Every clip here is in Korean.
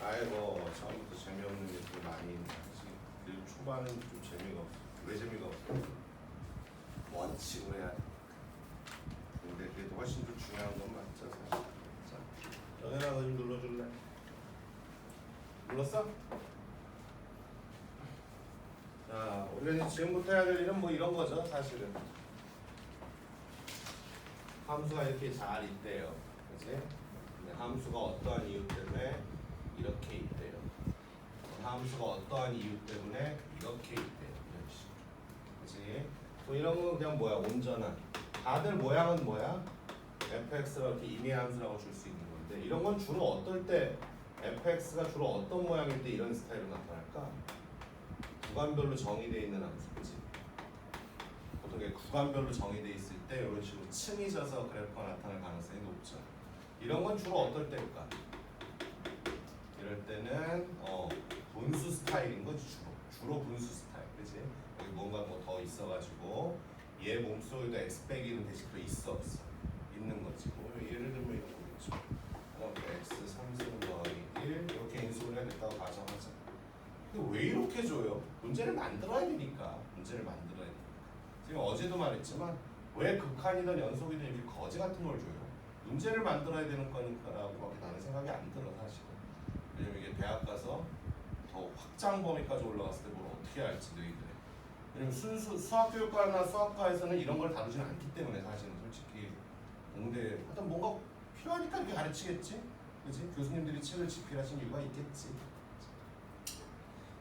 아이고 처음부터 재미없는 얘기를 많이 있네. 그리고 초반은 좀 재미가 없어. 왜 재미가 없어? 원칙으로 해야 돼. 근데 그래도 훨씬 더 중요한 건 맞죠 사실. 자, 영현아 너 좀 눌러줄래? 눌렀어? 자, 우리가 이제 지금부터 해야 될 일은 뭐 이런 거죠 사실은. 함수가 이렇게 잘 있대요. 그치? 근데 함수가 어떠한 이유 때문에 이렇게 있대요. 함수가 어떠한 이유 때문에 이렇게 있대요. 이런 식으로. 그치? 뭐 이런 건 그냥 뭐야? 온전한. 다들 모양은 뭐야? fx가 이렇게 임의 함수라고 줄 수 있는 건데 이런 건 주로 어떨 때 fx가 주로 어떤 모양일 때 이런 스타일로 나타날까? 구간별로 정의되어 있는 함수. 그치? 보통 구간별로 정의되어 있을 때 이런 식으로 층이 져서 그래프가 나타날 가능성이 높죠. 이런 건 주로 어떨 때일까? 이럴 때는 분수 스타일인 거지 주로 분수 스타일, 그지? 여기 뭔가 뭐 더 있어가지고 얘 몸속에도 x 빼기 1은 대신 또 있어 있는 거지. 뭐 예를 들면 이런 거겠죠. x 3승 더하기 1 이렇게 인수를 해야 된다고 가정하자. 근데 왜 이렇게 줘요? 문제를 만들어야 되니까. 문제를 만들어야 되니까. 지금 어제도 말했지만 왜 극한이든 연속이든 이렇게 거지 같은 걸 줘요? 문제를 만들어야 되는 거니까라고 나는 생각이 안 들어 사실은. 왜냐면 이게 대학 가서 더 확장 범위까지 올라갔을 때 뭘 어떻게 할지 너희들이. 왜냐면 수학교육과나 수학과에서는 이런 걸 다루지는 않기 때문에 사실은 솔직히 공대 하여튼 뭔가 필요하니까 이렇게 가르치겠지? 그치? 교수님들이 책을 집필하신 이유가 있겠지.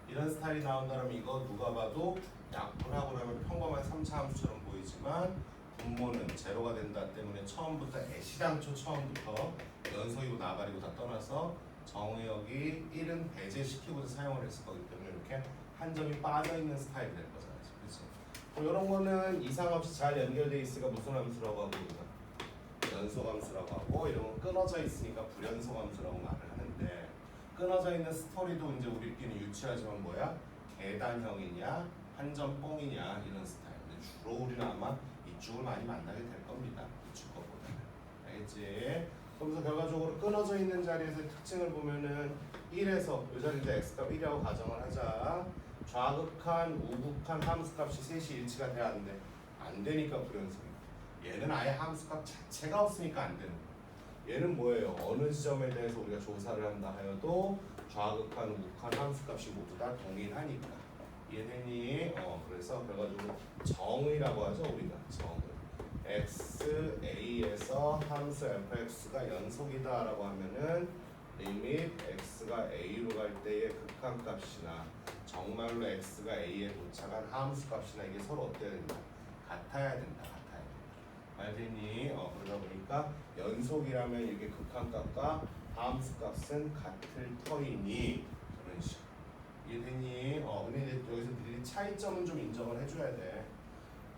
이런 스타일이 나온다면 이거 누가 봐도 약분하고 나면 평범한 3차 함수처럼 보이지만 분모는 제로가 된다 때문에 처음부터 애시당초 처음부터 연속이고 나발이고 다 떠나서 정의역이 1은 배제시키고서 사용을 했을 거기 때문에 이렇게 한 점이 빠져있는 스타일이 될 거잖아요. 그렇죠? 뭐 이런 거는 이상 없이 잘 연결되어 있으니까 무슨 함수라고 하고 연속 함수라고 하고 이런 건 끊어져 있으니까 불연속 함수라고 말을 하는데 끊어져 있는 스토리도 이제 우리끼리 유치하지만 뭐야? 계단형이냐 한 점 뽕이냐 이런 스타일. 근데 주로 우리는 아마 이쪽을 많이 만나게 될 겁니다. 이쪽 것보다는. 알겠지? 그러면서 결과적으로 끊어져 있는 자리에서의 특징을 보면은 1에서 이 자리에 x값 1이라고 가정을 하자. 좌극한, 우극한 함수값이 셋이 일치가 돼야 하는데 안 되니까 불연속이고 얘는 아예 함수값 자체가 없으니까 안 되는 거야. 얘는 뭐예요? 어느 지점에 대해서 우리가 조사를 한다 하여도 좌극한, 우극한 함수값이 모두 다 동일하니까. 이해되니? 그래서 결과적으로 정의라고 하죠 우리가. 정의. xa에서 함수 fx가 연속이다 라고 하면은 리밋 x가 a로 갈 때의 극한값이나 정말로 x가 a에 도착한 함수값이나 이게 서로 어때야 된다? 같아야 된다. 알겠니? 그러다 보니까 연속이라면 이게 극한값과 함수값은 같을 터이니 그런 식으로. 이해되니? 근데 이제 여기서 니들이 차이점은 좀 인정을 해줘야 돼.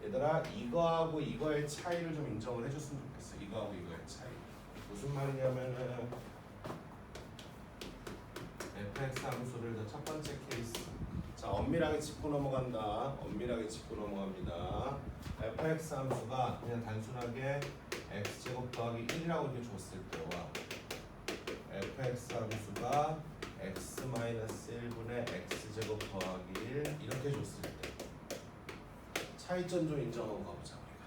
얘들아 이거하고 이거의 차이를 좀 인정을 해줬으면 좋겠어. 이거하고 이거의 차이. 무슨 말이냐면은 fx 함수를 첫 번째 케이스. 자 엄밀하게 짚고 넘어간다. 엄밀하게 짚고 넘어갑니다. fx 함수가 그냥 단순하게 x제곱 더하기 1이라고 이렇게 줬을 때와 fx 함수가 x-1분의 x제곱 더하기 1 이렇게 줬을 때 차이점 좀 인정하고 가보자 우리가.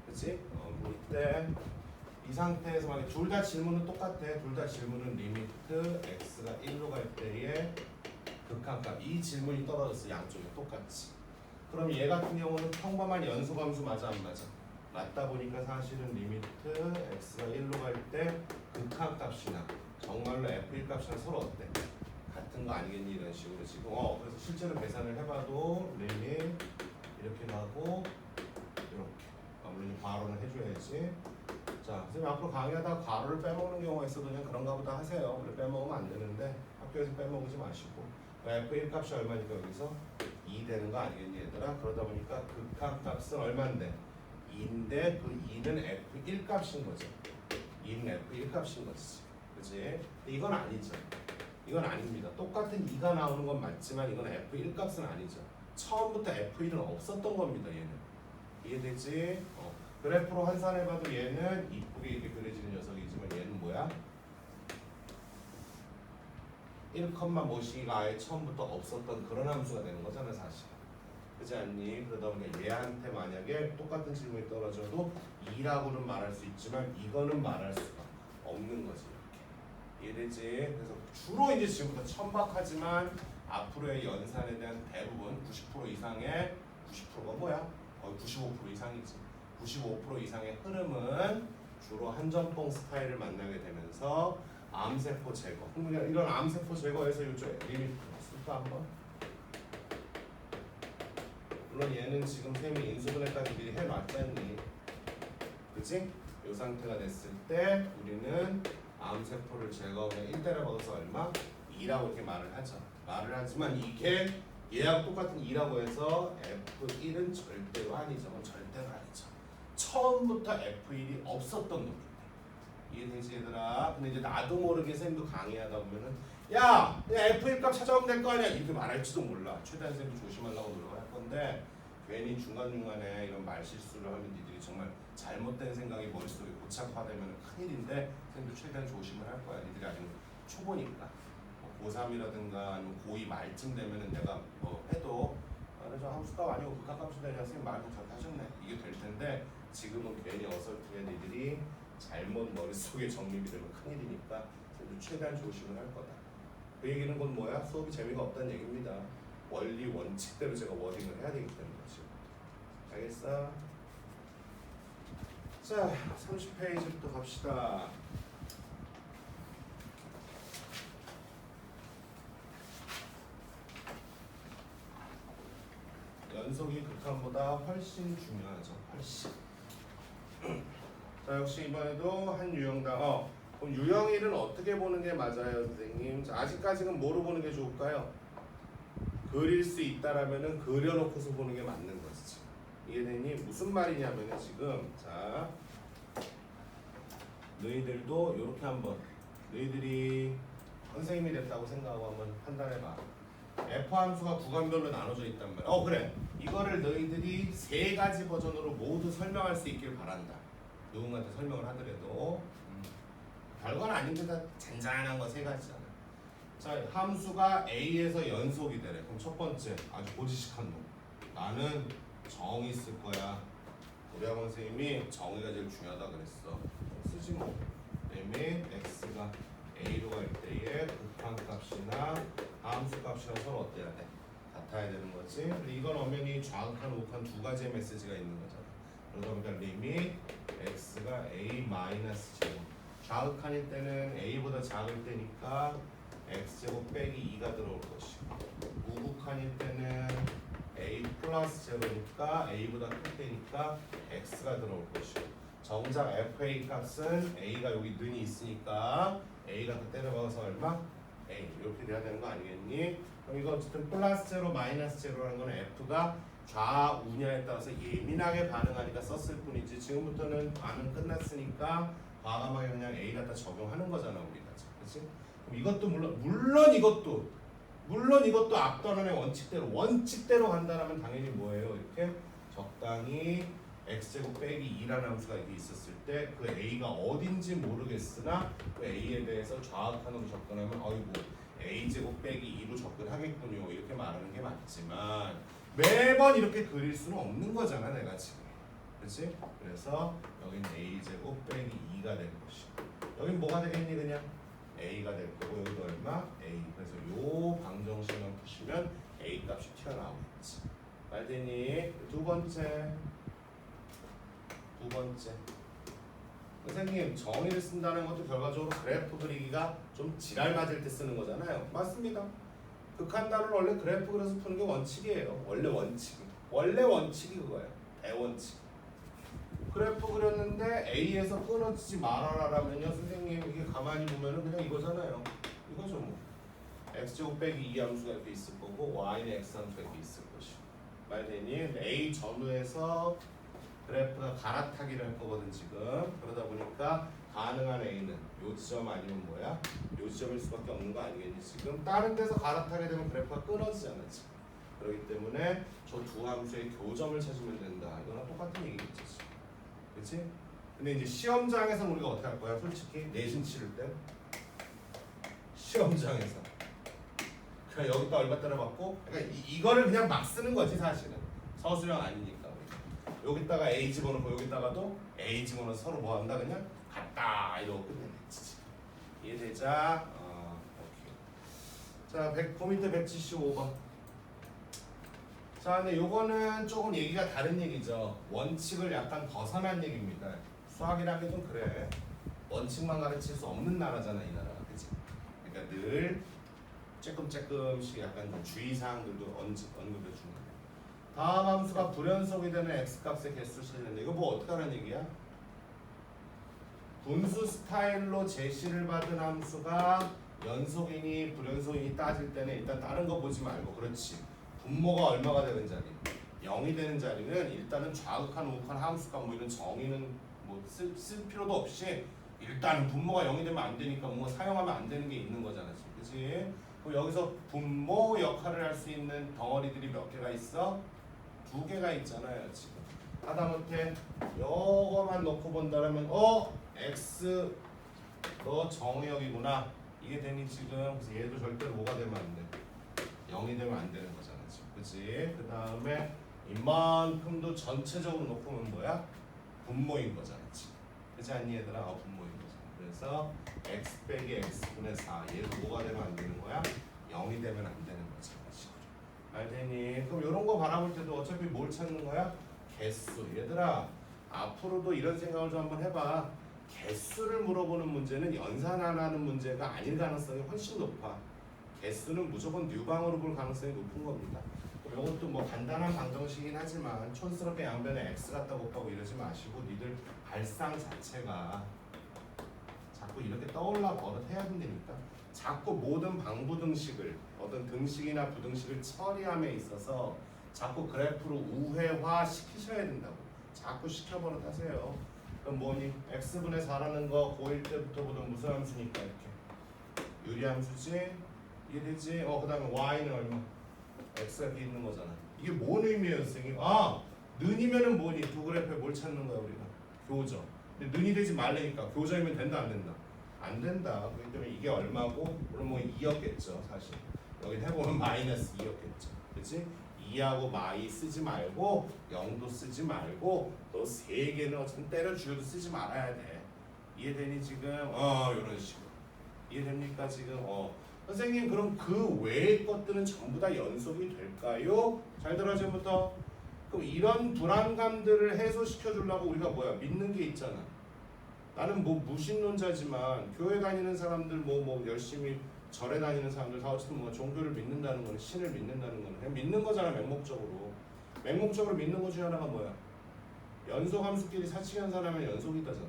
그치? 뭐 이때 이 상태에서 만약에 둘 다 질문은 똑같아. 둘 다 질문은 리미트 x가 1로 갈 때의 극한값. 이 질문이 떨어졌어. 양쪽에 똑같이. 그럼 얘 같은 경우는 평범한 연속함수 맞아 안 맞아? 맞다 보니까 사실은 리미트 x가 1로 갈 때 극한값이나 정말로 f1 값이나 서로 어때? 같은 거 아니겠니? 이런 식으로 지금 그래서 실제로 계산을 해봐도 리밋 이렇게 가고 이렇게 물론 괄호는 해줘야지. 자, 선생님 앞으로 강의하다가 괄호를 빼먹는 경우가 있어도 그냥 그런가 보다 하세요. 원래 빼먹으면 안 되는데 학교에서 빼먹지 마시고 f1 값이 얼마니까 여기서 2 되는 거 아니겠니 얘들아? 그러다 보니까 극한값은 얼마인데? 2인데 그 2는 f1 값인 거죠. 2는 f1 값인 거지. 그치? 이건 아니죠. 이건 아닙니다. 똑같은 2가 나오는 건 맞지만 이건 f1 값은 아니죠. 처음부터 f1은 없었던 겁니다. 얘는. 이해되지? 그래프로 환산해봐도 얘는 이쁘게 이렇게 그려지는 녀석이지만 얘는 뭐야? 1, 뭐시기가 아예 처음부터 없었던 그런 함수가 되는 거잖아 사실. 그렇지 않니? 그러다 보니까 얘한테 만약에 똑같은 질문이 떨어져도 2라고는 말할 수 있지만 이거는 말할 수가 없는 거지. 이렇게. 이해되지? 그래서 주로 이제 지금부터 천박하지만 앞으로의 연산에 대한 대부분 90% 이상의 90%가 뭐야? 95% 이상이지. 95% 이상의 흐름은 주로 한전봉 스타일을 만나게 되면서 암세포 제거. 이런 암세포 제거에서 이쪽 리미트 쓸까 한번? 물론 얘는 지금 쌤이 인수분해까지 미리 해놨잖니. 그치? 이 상태가 됐을 때 우리는 암세포를 제거하면 1대를 받아서 얼마? 2라고 이렇게 말을 하죠. 말을 하지만 이게 얘하고 똑같은 2라고 해서 F1은 절대로 아니죠. 절대로 아니죠. 처음부터 F1이 없었던 놈인데. 이해되지 얘들아? 근데 이제 나도 모르게 쌤도 강의하다 보면은 야! F1 값 찾아오면 될 거 아니야? 이렇게 말할지도 몰라. 최대한 쌤도 조심하려고 노력할 건데 괜히 중간중간에 이런 말실수를 하면 니들이 정말 잘못된 생각이 머릿속에 고착화되면 큰일인데 쌤도 최대한 조심을 할 거야. 니들이 아직 초보니까. 고3이라든가 아니면 고2 말쯤 되면은 내가 뭐 해도 저 함수값 아니고 극한값이 되냐 선생님 말도 저렇게 하셨네 이게 될 텐데 지금은 괜히 어설프게 니들이 잘못 머릿속에 정립이 되면 큰일이니까 최대한 조심을 할 거다. 그 얘기는 건 뭐야? 수업이 재미가 없다는 얘기입니다. 원리 원칙대로 제가 워딩을 해야 되기 때문이지. 알겠어? 자 30페이지부터 갑시다. 연속이 극한보다 훨씬 중요하죠. 훨씬. 자 역시 이번에도 한 유형당 그럼 유형일은 어떻게 보는 게 맞아요 선생님? 자, 아직까지는 뭐로 보는 게 좋을까요? 그릴 수 있다라면은 그려놓고서 보는 게 맞는 것이지. 이해되니? 무슨 말이냐면은 지금 자 너희들도 이렇게 한번 너희들이 선생님이 됐다고 생각하고 한번 판단해봐. F 함수가 구간별로 나눠져 있단 말이야. 그래. 이거를 너희들이 세 가지 버전으로 모두 설명할 수 있길 바란다. 누군가한테 설명을 하더라도 별건 아닌데 다 잔잔한 거 세 가지잖아. 자, 함수가 A에서 연속이 되래. 그럼 첫 번째 아주 고지식한 놈. 나는 정의 쓸 거야. 우리 학원 선생님이 정의가 제일 중요하다 그랬어. 쓰지 뭐. 그다음에 x가 A로 갈 때의 극한값이나 함수값이랑 서로 어때야 돼? 같아야 되는 거지. 근데 이건 엄연히 좌극한, 우극한 두 가지의 메시지가 있는 거잖아. 그러다 보니까 리밋 x가 a 마이너스 제곱. 좌극한일 때는 a보다 작을 때니까 x제곱 빼기 2가 들어올 것이고 우극한일 때는 a 플러스 제로니까 a보다 클 때니까 x가 들어올 것이고 정작 fa 값은 a가 여기 는이 있으니까 a가 더 때려박아서 얼마? A 이렇게 돼야 되는 거 아니겠니? 그럼 이거 어쨌든 플러스 제로 마이너스 제로라는 거는 F가 좌우냐에 따라서 예민하게 반응하니까 썼을 뿐이지 지금부터는 반응 끝났으니까 과감하게 그냥 A 갖다 적용하는 거잖아 우리가. 그렇지? 그럼 이것도 물론 이것도 앞전원의 원칙대로 간다라면 당연히 뭐예요? 이렇게 적당히 x제곱 빼기 2라는 함수가 이게 있었을 때 그 a가 어딘지 모르겠으나 그 a에 대해서 좌극한으로 접근하면 어이구 a제곱 빼기 2로 접근하겠군요 이렇게 말하는 게 맞지만 매번 이렇게 그릴 수는 없는 거잖아 내가 지금. 그렇지? 그래서 여긴 a제곱 빼기 2가 될 것이고 여긴 뭐가 되겠니 그냥? a가 될 거고 여기도 얼마? a. 그래서 요 방정식만 푸시면 a 값이 튀어나오겠지. 말되니? 두 번째 선생님 정의를 쓴다는 것도 결과적으로 그래프 그리기가 좀 지랄 맞을 때 쓰는 거잖아요. 맞습니다. 극한단을 원래 그래프 그려서 푸는 게 원칙이에요. 원래 원칙이 그거예요. 대원칙. 그래프 그렸는데 A에서 끊어지지 말아라라면요 선생님 이게 가만히 보면은 그냥 이거잖아요. 이거죠 뭐. x제곱 빼기 2 함수가 이렇게 있을 거고 y는 x 함수가 이렇게 있을 것이고 말되니 A 전후에서 그래프가 갈아타기를 할 거거든 지금. 그러다 보니까 가능한 A는 요 지점 아니면 뭐야? 요 지점일 수밖에 없는 거 아니겠니 지금? 다른 데서 갈아타게 되면 그래프가 끊어지잖아 지금. 그렇기 때문에 저 두 함수의 교점을 찾으면 된다. 이거랑 똑같은 얘기겠지 지금. 그렇지? 근데 이제 시험장에서 우리가 어떻게 할 거야? 솔직히 내신 치를 때 시험장에서 그냥 여기다 얼마 따라봤고, 그러니까 이거를 그냥 막 쓰는 거지 사실은. 서술형 아니니까. 여기다가 A 집어넣고 여기다가도 A 집어넣어 서로 뭐 한다 그냥 같다 이러고 끝내네. 이해되자? 오케이. 자, 100 밑에 175번. 자, 근데 요거는 조금 얘기가 다른 얘기죠. 원칙을 약간 벗어난 얘기입니다. 수학이라는 게 좀 그래. 원칙만 가르칠 수 없는 나라잖아, 이 나라가. 그치? 그러니까 늘 조금씩 약간 좀 주의사항들도 언급해 주는 거야. 다음 함수가 불연속이 되는 x값의 개수 실는데 이거 뭐 어떻게 하는 얘기야? 분수 스타일로 제시를 받은 함수가 연속이니 불연속이니 따질 때는 일단 다른 거 보지 말고, 그렇지, 분모가 얼마가 되는 자리, 0이 되는 자리는 일단은 좌극한 우극한 함수값 뭐 이런 정의는 뭐 쓸 필요도 없이 일단 분모가 0이 되면 안 되니까 뭔가 사용하면 안 되는 게 있는 거잖아, 그렇지? 그럼 여기서 분모 역할을 할 수 있는 덩어리들이 몇 개가 있어? 2개가 있잖아요, 지금. 하다못해 요거만 놓고 본다면 x 너 정의역이구나 이게 되니 지금. 그래서 얘도 절대로 뭐가 되면 안 돼, 0이 되면 안 되는 거잖아 지금, 그치? 그 다음에 이만큼도 전체적으로 놓고 보면 뭐야? 분모인 거잖아 지금, 그치 않니 얘들아? 분모인 거잖아. 그래서 x 빼기 x분의 4 얘도 뭐가 되면 안 되는 거야? 0이 되면 안 되는 거잖아 지금. 알겠니? 그럼 이런 거 바라볼 때도 어차피 뭘 찾는 거야? 개수. 얘들아 앞으로도 이런 생각을 좀 한번 해봐. 개수를 물어보는 문제는 연산하는 문제가 아닐 가능성이 훨씬 높아. 개수는 무조건 뉴방으로 볼 가능성이 높은 겁니다. 이것도 뭐 간단한 방정식이긴 하지만 촌스럽게 양변에 x 갖다 곱하고 이러지 마시고 니들 발상 자체가 자꾸 이렇게 떠올라 버릇해야 된다니까. 자꾸 모든 방부등식을 어떤 등식이나 부등식을 처리함에 있어서 자꾸 그래프로 우회화 시키셔야 된다고. 자꾸 시켜버릇 하세요. 그럼 뭐니? x분의 4라는 거 고1 때부터 보던 무슨 함수니까 이렇게 유리함수지? 이해되지? 그 다음에 y는 얼마? x가 이렇게 있는 거잖아. 이게 뭔 의미예요, 선생님? 는이면은 뭐니? 두 그래프에 뭘 찾는 거야 우리가? 교점. 근데 는이 되지 말라니까. 교점이면 된다 안 된다? 안 된다. 그렇기 때문에 이게 얼마고? 물론 뭐 2였겠죠 사실. 여기 해보면 마이너스 2였겠죠. 그치? 2하고 마이 쓰지 말고 0도 쓰지 말고 또 3개는 어차피 때려 죽여도 쓰지 말아야 돼. 이해되니 지금? 이런 식으로. 이해됩니까 지금? 선생님 그럼 그 외의 것들은 전부 다 연속이 될까요? 잘 들어 지금부터. 그럼 이런 불안감들을 해소시켜 주려고 우리가 뭐야? 믿는 게 있잖아. 나는 뭐 무신론자지만 교회 다니는 사람들 뭐 열심히 절에 다니는 사람들 다 어쨌든 뭐 종교를 믿는다는 거는, 신을 믿는다는 거는 그냥 믿는 거잖아. 맹목적으로 믿는 것 중에 하나가 뭐야? 연속함수끼리 사칙연산하면 연속이다잖아.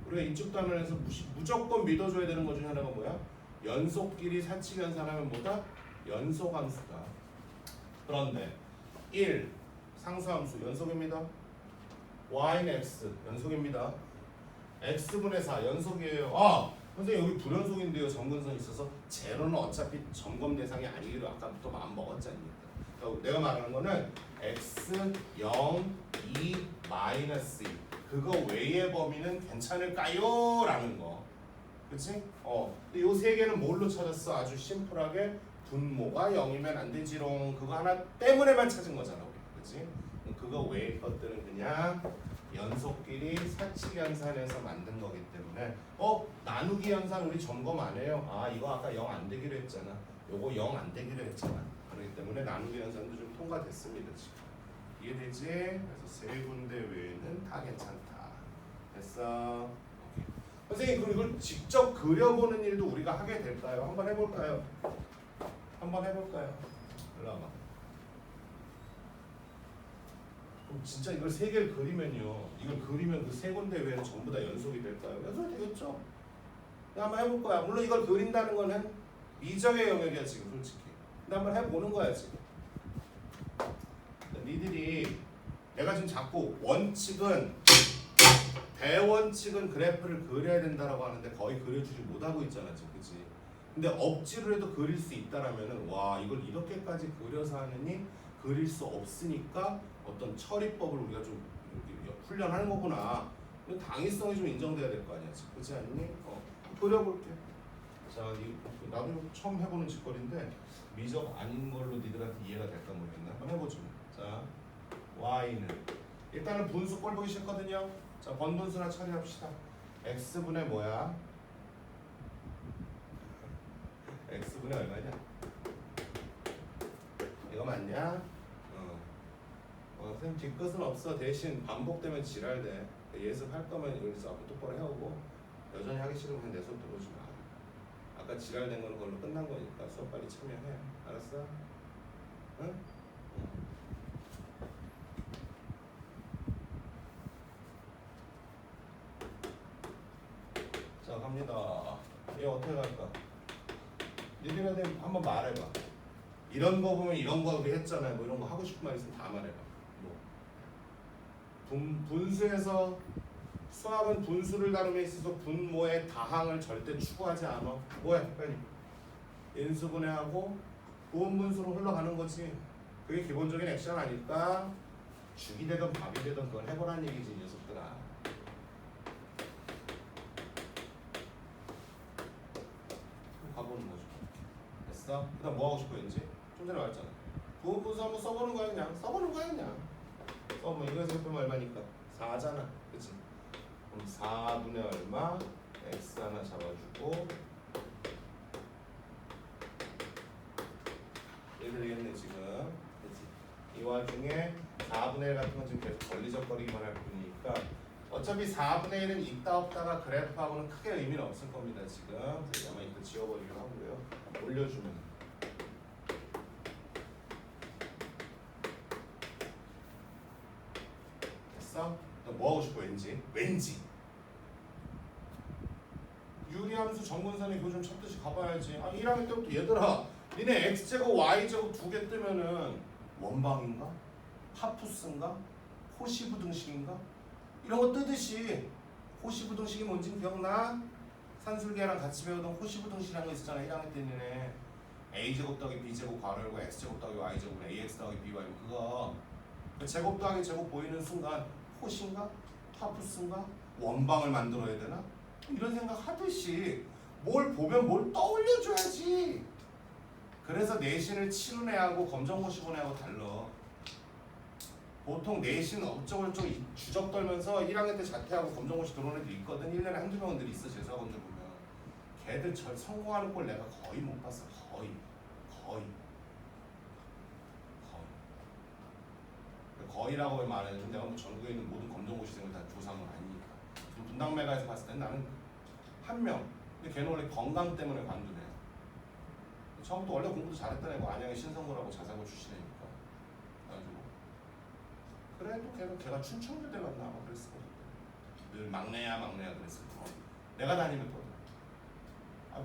우리가 이쪽 단원에서 무조건 믿어줘야 되는 것 중에 하나가 뭐야? 연속끼리 사칙연산하면 뭐다? 연속함수다. 그런데 1 상수함수 연속입니다. y는 x 연속입니다. x분의 4 연속이에요. 선생님 여기 불연속인데요. 점근선이 있어서 제로는 어차피 점검 대상이 아니기로 아까부터 마음 먹었지 않습니까? 내가 말하는 거는 x 0, 2, 마이너스 2 그거 외의 범위는 괜찮을까요? 라는 거. 그치? 근데 요 세 개는 뭘로 찾았어? 아주 심플하게 분모가 0이면 안 되지롱. 그거 하나 때문에만 찾은 거잖아 우리. 그치? 그거 외의 것들은 그냥 연속끼리 사칙연산해서 만든 거기 때문에 나누기 연산 우리 점검 안 해요. 이거 아까 0 안 되기로 했잖아. 요거 0 안 되기로 했잖아. 그렇기 때문에 나누기 연산도 좀 통과됐습니다 지금. 이해되지? 그래서 세 군데 외에는 다 괜찮다. 됐어? 오케이. 선생님 그럼 이걸 직접 그려보는 일도 우리가 하게 될까요? 한번 해볼까요? 일로 와봐. 그럼 진짜 이걸 세 개를 그리면요. 이걸 그리면 그 세 군데 외에는 전부 다 연속이 될까요? 연속이 되겠죠. 한번 해볼 거야. 물론 이걸 그린다는 거는 미적의 영역이야 지금 솔직히. 근데 한번 해보는 거야 지금. 니들이 내가 지금 자꾸 대원칙은 그래프를 그려야 된다라고 하는데 거의 그려주지 못하고 있잖아 지금. 그치? 근데 억지로 해도 그릴 수 있다라면은 와 이걸 이렇게까지 그려서 하느니 그릴 수 없으니까 어떤 처리법을 우리가 좀 훈련하는 거구나. 당위성이 좀 인정돼야 될 거 아니야 지금. 그렇지 않니? 그려볼게. 자, 나도 이거 처음 해보는 짓거리인데 미적 아닌 걸로 니들한테 이해가 될까 모르겠네. 한번 해보죠. 자, y는 일단은 분수 꼴 보기 싫거든요. 자, 번분수나 처리합시다. x분의 뭐야? x분의 얼마냐? 이거 맞냐? 선생님 뒤끝은 없어. 대신 반복되면 지랄돼. 예습할 거면 여기서 앞으로 똑바로 해오고 여전히 하기 싫으면 그냥 내 수업 들어오지 마. 아까 지랄된 거는 그걸로 끝난 거니까 수업 빨리 참여해. 알았어? 응? 자, 갑니다. 얘 어떻게 갈까? 니들한테 한번 말해봐. 이런 거 보면 이런 거 우리 했잖아요. 뭐 이런 거 하고 싶은 말 있으면 다 말해봐. 뭐 분수에서 수학은 분수를 다룸에 있어서 분모의 다항을 절대 추구하지 않아. 뭐해? 빨리. 인수분해하고 부분분수로 흘러가는 거지. 그게 기본적인 액션 아닐까? 죽이 되든 밥이 되든 그걸 해보라는 얘기지, 이 녀석들아. 가보는 거죠. 됐어? 그 다음 뭐 하고 싶어, 왠지? 좀 전에 말했잖아. 부분분수 한번 써보는 거야, 그냥. 써보는 거야, 그냥. 뭐 이거에서 곱하면 얼마니까? 4잖아. 그치? 그럼 4분의 얼마? x 하나 잡아주고 이렇게 되겠네 지금. 그치? 이 와중에 4분의 1 같은 건 지금 계속 걸리적거리기만 할 뿐이니까 어차피 4분의 1은 있다 없다가 그래프하고는 크게 의미는 없을 겁니다 지금. 그래서 아마 이거 지워버리기로 하고요. 올려주면 됐어? 뭐 하고 싶어 왠지? 왠지 유리함수 정근선의 교좀 찾듯이 가봐야지. 아 1학년 때부터 얘들아 니네 x제곱 y제곱 두 개 뜨면은 원방인가? 하푸스인가? 호시부등식인가? 이런 거 뜨듯이 호시부등식이 뭔지 기억나? 산술계랑 같이 배우던 호시부등식이라는 거 있었잖아 1학년 때 니네 a제곱 더하기 b제곱 괄호 열고 x제곱 더하기 y제곱 ax 더하기 by 그거 그 제곱 더하기 제곱 보이는 순간 호신가? 하푸스인가? 원방을 만들어야 되나? 이런 생각 하듯이 뭘 보면 뭘 떠올려줘야지. 그래서 내신을 치는 애하고 검정고시 본 애하고 달라. 보통 내신 어쩌고저쩌고 주접 떨면서 1학년 때 자퇴하고 검정고시 들어오는 애들 있거든. 1년에 한두 명들 있어 재수학원들 보면. 걔들 성공하는 꼴 내가 거의 못 봤어. 거의라고 말하는데 내가 뭐 전국에 있는 모든 검정고시생을 다 조사한 건 아니니까. 분당메가에서 봤을 때는 나는 한 명. 근데 걔는 원래 건강 때문에 관두네. 처음부터 원래 공부도 잘했던 애고 안양의 신성고라고 자사고 출신이니까. 그래가지고 그래도 걔가 춘천교대 갔나 아마 그랬을 거야. 늘 막내야 그랬을 거야. 내가 다니면 더.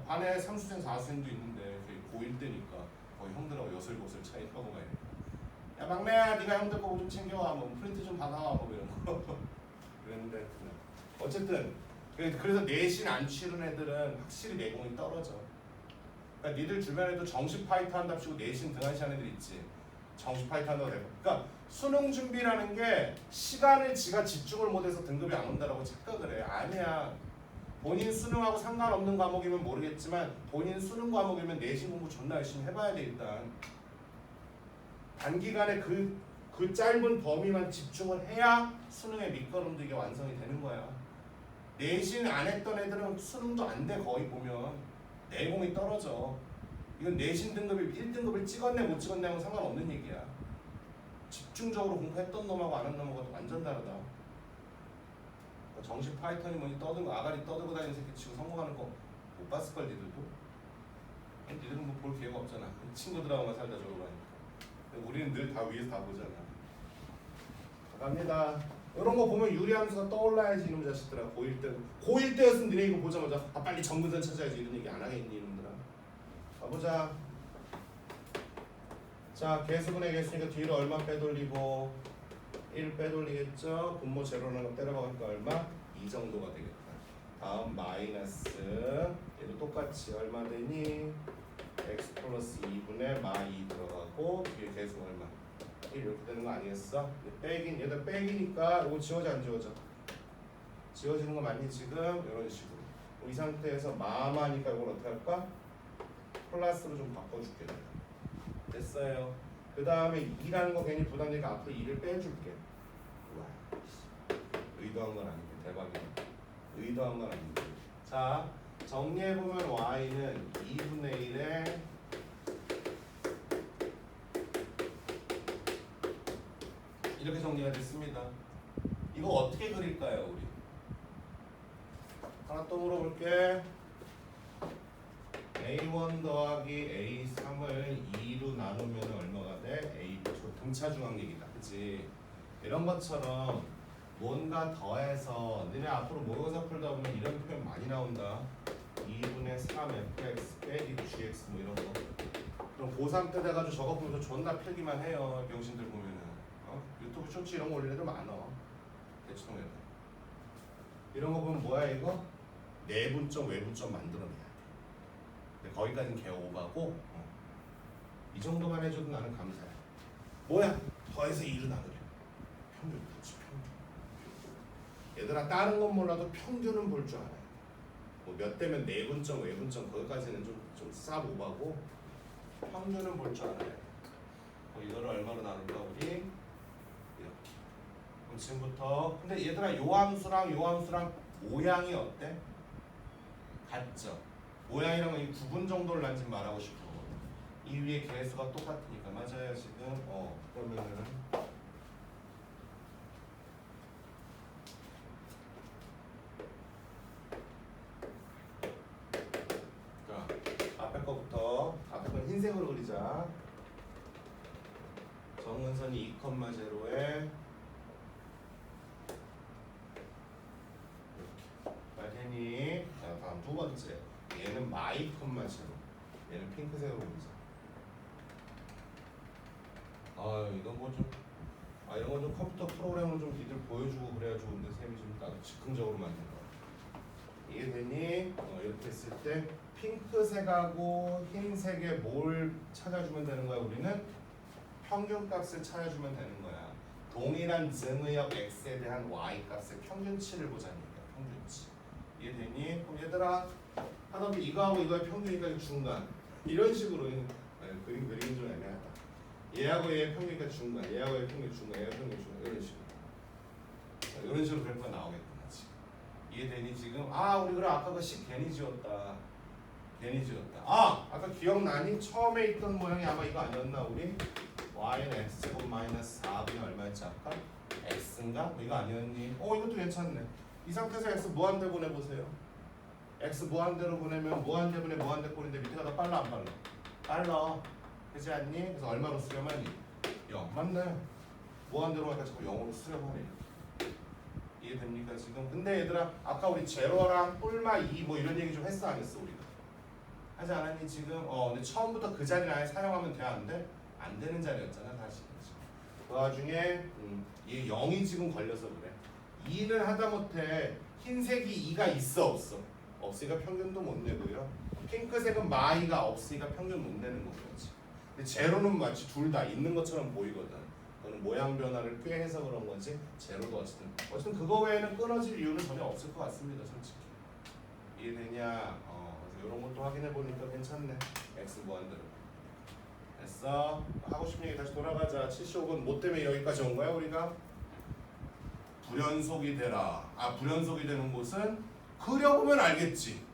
반에 3수생 4수생도 있는데 고1 때니까 거의 형들하고 여슬고슬 차이 하고 가야 돼. 야 막내야 네가 형들 거 좀 챙겨와 뭐 프린트 좀 받아와 뭐 이런 거 그랬는데 어쨌든 그래서 내신 안 치른 애들은 확실히 내공이 떨어져. 그러니까 니들 주변에도 정시 파이터 한답시고 내신 등한시하는 애들 있지. 정시 파이터 한다고 되고. 그러니까 수능 준비라는 게 시간을 지가 집중을 못해서 등급이 안 온다라고 착각을 해. 아니야. 본인 수능하고 상관없는 과목이면 모르겠지만 본인 수능 과목이면 내신 공부 존나 열심히 해봐야 돼 일단. 단기간에 그 짧은 범위만 집중을 해야 수능의 밑거름도 이게 완성이 되는 거야. 내신 안 했던 애들은 수능도 안 돼 거의 보면. 내공이 떨어져. 이건 내신 등급이 1등급을 찍었네 못 찍었네하고 상관없는 얘기야. 집중적으로 공부했던 놈하고 안 한 놈하고 완전 다르다. 그러니까 정식 파이썬이 뭐니 떠들고 아가리 떠들고 다니는 새끼 치고 성공하는 거 못 봤을걸 니들도? 니들은 뭐 볼 기회가 없잖아. 친구들하고만 살다 저러고 하니까. 우리는 늘 다 위에서 다 보잖아. 갑니다. 이런 거 보면 유리함수가 떠올라야지 이놈 자식들아. 고1 때였으면 니네 이거 보자마자 빨리 정근선 찾아야지 이런 얘기 안 하겠니 이놈들아. 가보자. 자 개수분의 개수니까 뒤로 얼마 빼돌리고 1 빼돌리겠죠. 분모 제로라는 거 때려박으니까 얼마? 2 정도가 되겠다. 다음 마이너스 얘도 똑같이 얼마 되니? x 플러스 2분의 마2 들어가고 뒤에 개수 얼마? 1 이렇게 되는 거 아니겠어? 얘들 빼기니까 이거 지워져 안 지워져? 지워지는 거 맞니 지금? 이런 식으로 이 상태에서 마마니까 이걸 어떻게 할까? 플러스로 좀 바꿔줄게. 됐어요. 그 다음에 2라는 거 괜히 부담되니까 앞으로 2를 빼줄게. 와, 의도한 건 아닌데 대박이네. 의도한 건 아닌데. 자, 정리해보면 y는 2분의 1에 이렇게 정리가 됐습니다. 이거 어떻게 그릴까요, 우리? 하나 또 물어볼게. A1 더하기 A3을 2로 나누면 얼마가 돼? A2 등차중앙얘기다, 그치? 이런 것처럼 뭔가 더해서 너네 앞으로 모의고사 풀다 보면 이런 표현 많이 나온다. 2분의 3fx 빼기 gx 뭐 이런 거. 그럼 고3 때 돼가지고 저거 보면서 존나 필기만 해요, 병신들 보면은. 유튜브 쇼츠 이런 거 올리는 애들 많아. 대치동 애들. 이런 거 보면 뭐야 이거? 내분점 외분점 만들어내야 돼. 근데 거기까지는 개 오바고 이 정도만 해줘도 나는 감사해. 뭐야? 더해서 2로 나누래. 평균 그렇지, 평균. 얘들아 다른 건 몰라도 평균은 볼 줄 알아요. 뭐 몇 대면 내분점 외분점 거기까지는 좀 싹 오바고 평균은 볼 줄 알아요. 이거를 얼마로 나눌까 우리? 이렇게. 그럼 지금부터 근데 얘들아 요 함수랑 모양이 어때? 같죠? 모양이랑 이 구분 정도를 난 지금 말하고 싶어. 이 위에 개수가 똑같으니까 맞아요 지금. 그러면은 자 앞에 거부터 앞에 건 흰색으로 그리자. 정근선이 2,0에 말테니. 자 다음 두 번째. 얘는 마이 컴마 제로. 얘는 핑크색으로 보자. 이건 뭐 좀 이런 거 좀 컴퓨터 프로그램을 좀 니들 보여주고 그래야 좋은데 쌤이 좀 나도 즉흥적으로 만든 거. 이해되니? 이렇게 했을 때 핑크색하고 흰색에 뭘 찾아주면 되는 거야 우리는? 평균값을 찾아주면 되는 거야. 동일한 증의역 x에 대한 y 값의 평균치를 보자는 거야. 평균치. 이해되니? 그럼 얘들아 하다 보면 이거하고 이거의 평균이니까 중간 이런 식으로 그림 그리긴 좀 애매하다. 얘하고 얘의 평균이니까 중간, 얘하고 얘의 평균 중간, 얘하고 평균 중간 이런 식으로. 이런 식으로 그래프가 나오겠구나 지금. 이해되니 지금? 우리 그래 아까 그 식 괜히 지웠다. 괜히 지웠다. 아까 기억나니? 처음에 있던 모양이 아마 이거 아니었나 우리? y는 x제곱 마이너스 4분의 얼마였지 아까? x인가? 이거 아니었니? 이것도 괜찮네. 이 상태에서 x 무한대 보내보세요. x 무한대로 보내면 무한대분의 무한대 꼴인데 밑에가 더 빨라 안 빨라? 빨라. 그렇지 않니? 그래서 얼마로 수렴하니? 0. 맞네. 무한대로 하니까 자꾸 0으로 수렴하네. 이해됩니까 지금? 근데 얘들아 아까 우리 제로랑 뿔마 2 뭐 이런 얘기 좀 했어 안 했어 우리가? 하지 않았니 지금? 근데 처음부터 그 자리를 아예 사용하면 돼 안 돼? 안 되는 자리였잖아 사실. 그 와중에 얘 0이 지금 걸려서 그래. 2는 하다못해 흰색이 2가 있어 없어? 없으니까 평균도 못 내고요. 핑크색은 마이가 없으니까 평균 못 내는 거겠지. 근데 제로는 마치 둘 다 있는 것처럼 보이거든. 그거는 모양 변화를 꾀해서 그런 거지. 제로도 어쨌든 그거 외에는 끊어질 이유는 전혀 없을 것 같습니다 솔직히. 이해되냐? 그래서 이런 것도 확인해 보니까 괜찮네. x 무한대로. 됐어? 하고 싶은 얘기 다시 돌아가자. 75분 뭐 때문에 여기까지 온 거야 우리가? 불연속이 되라. 불연속이 되는 곳은 그려보면 알겠지.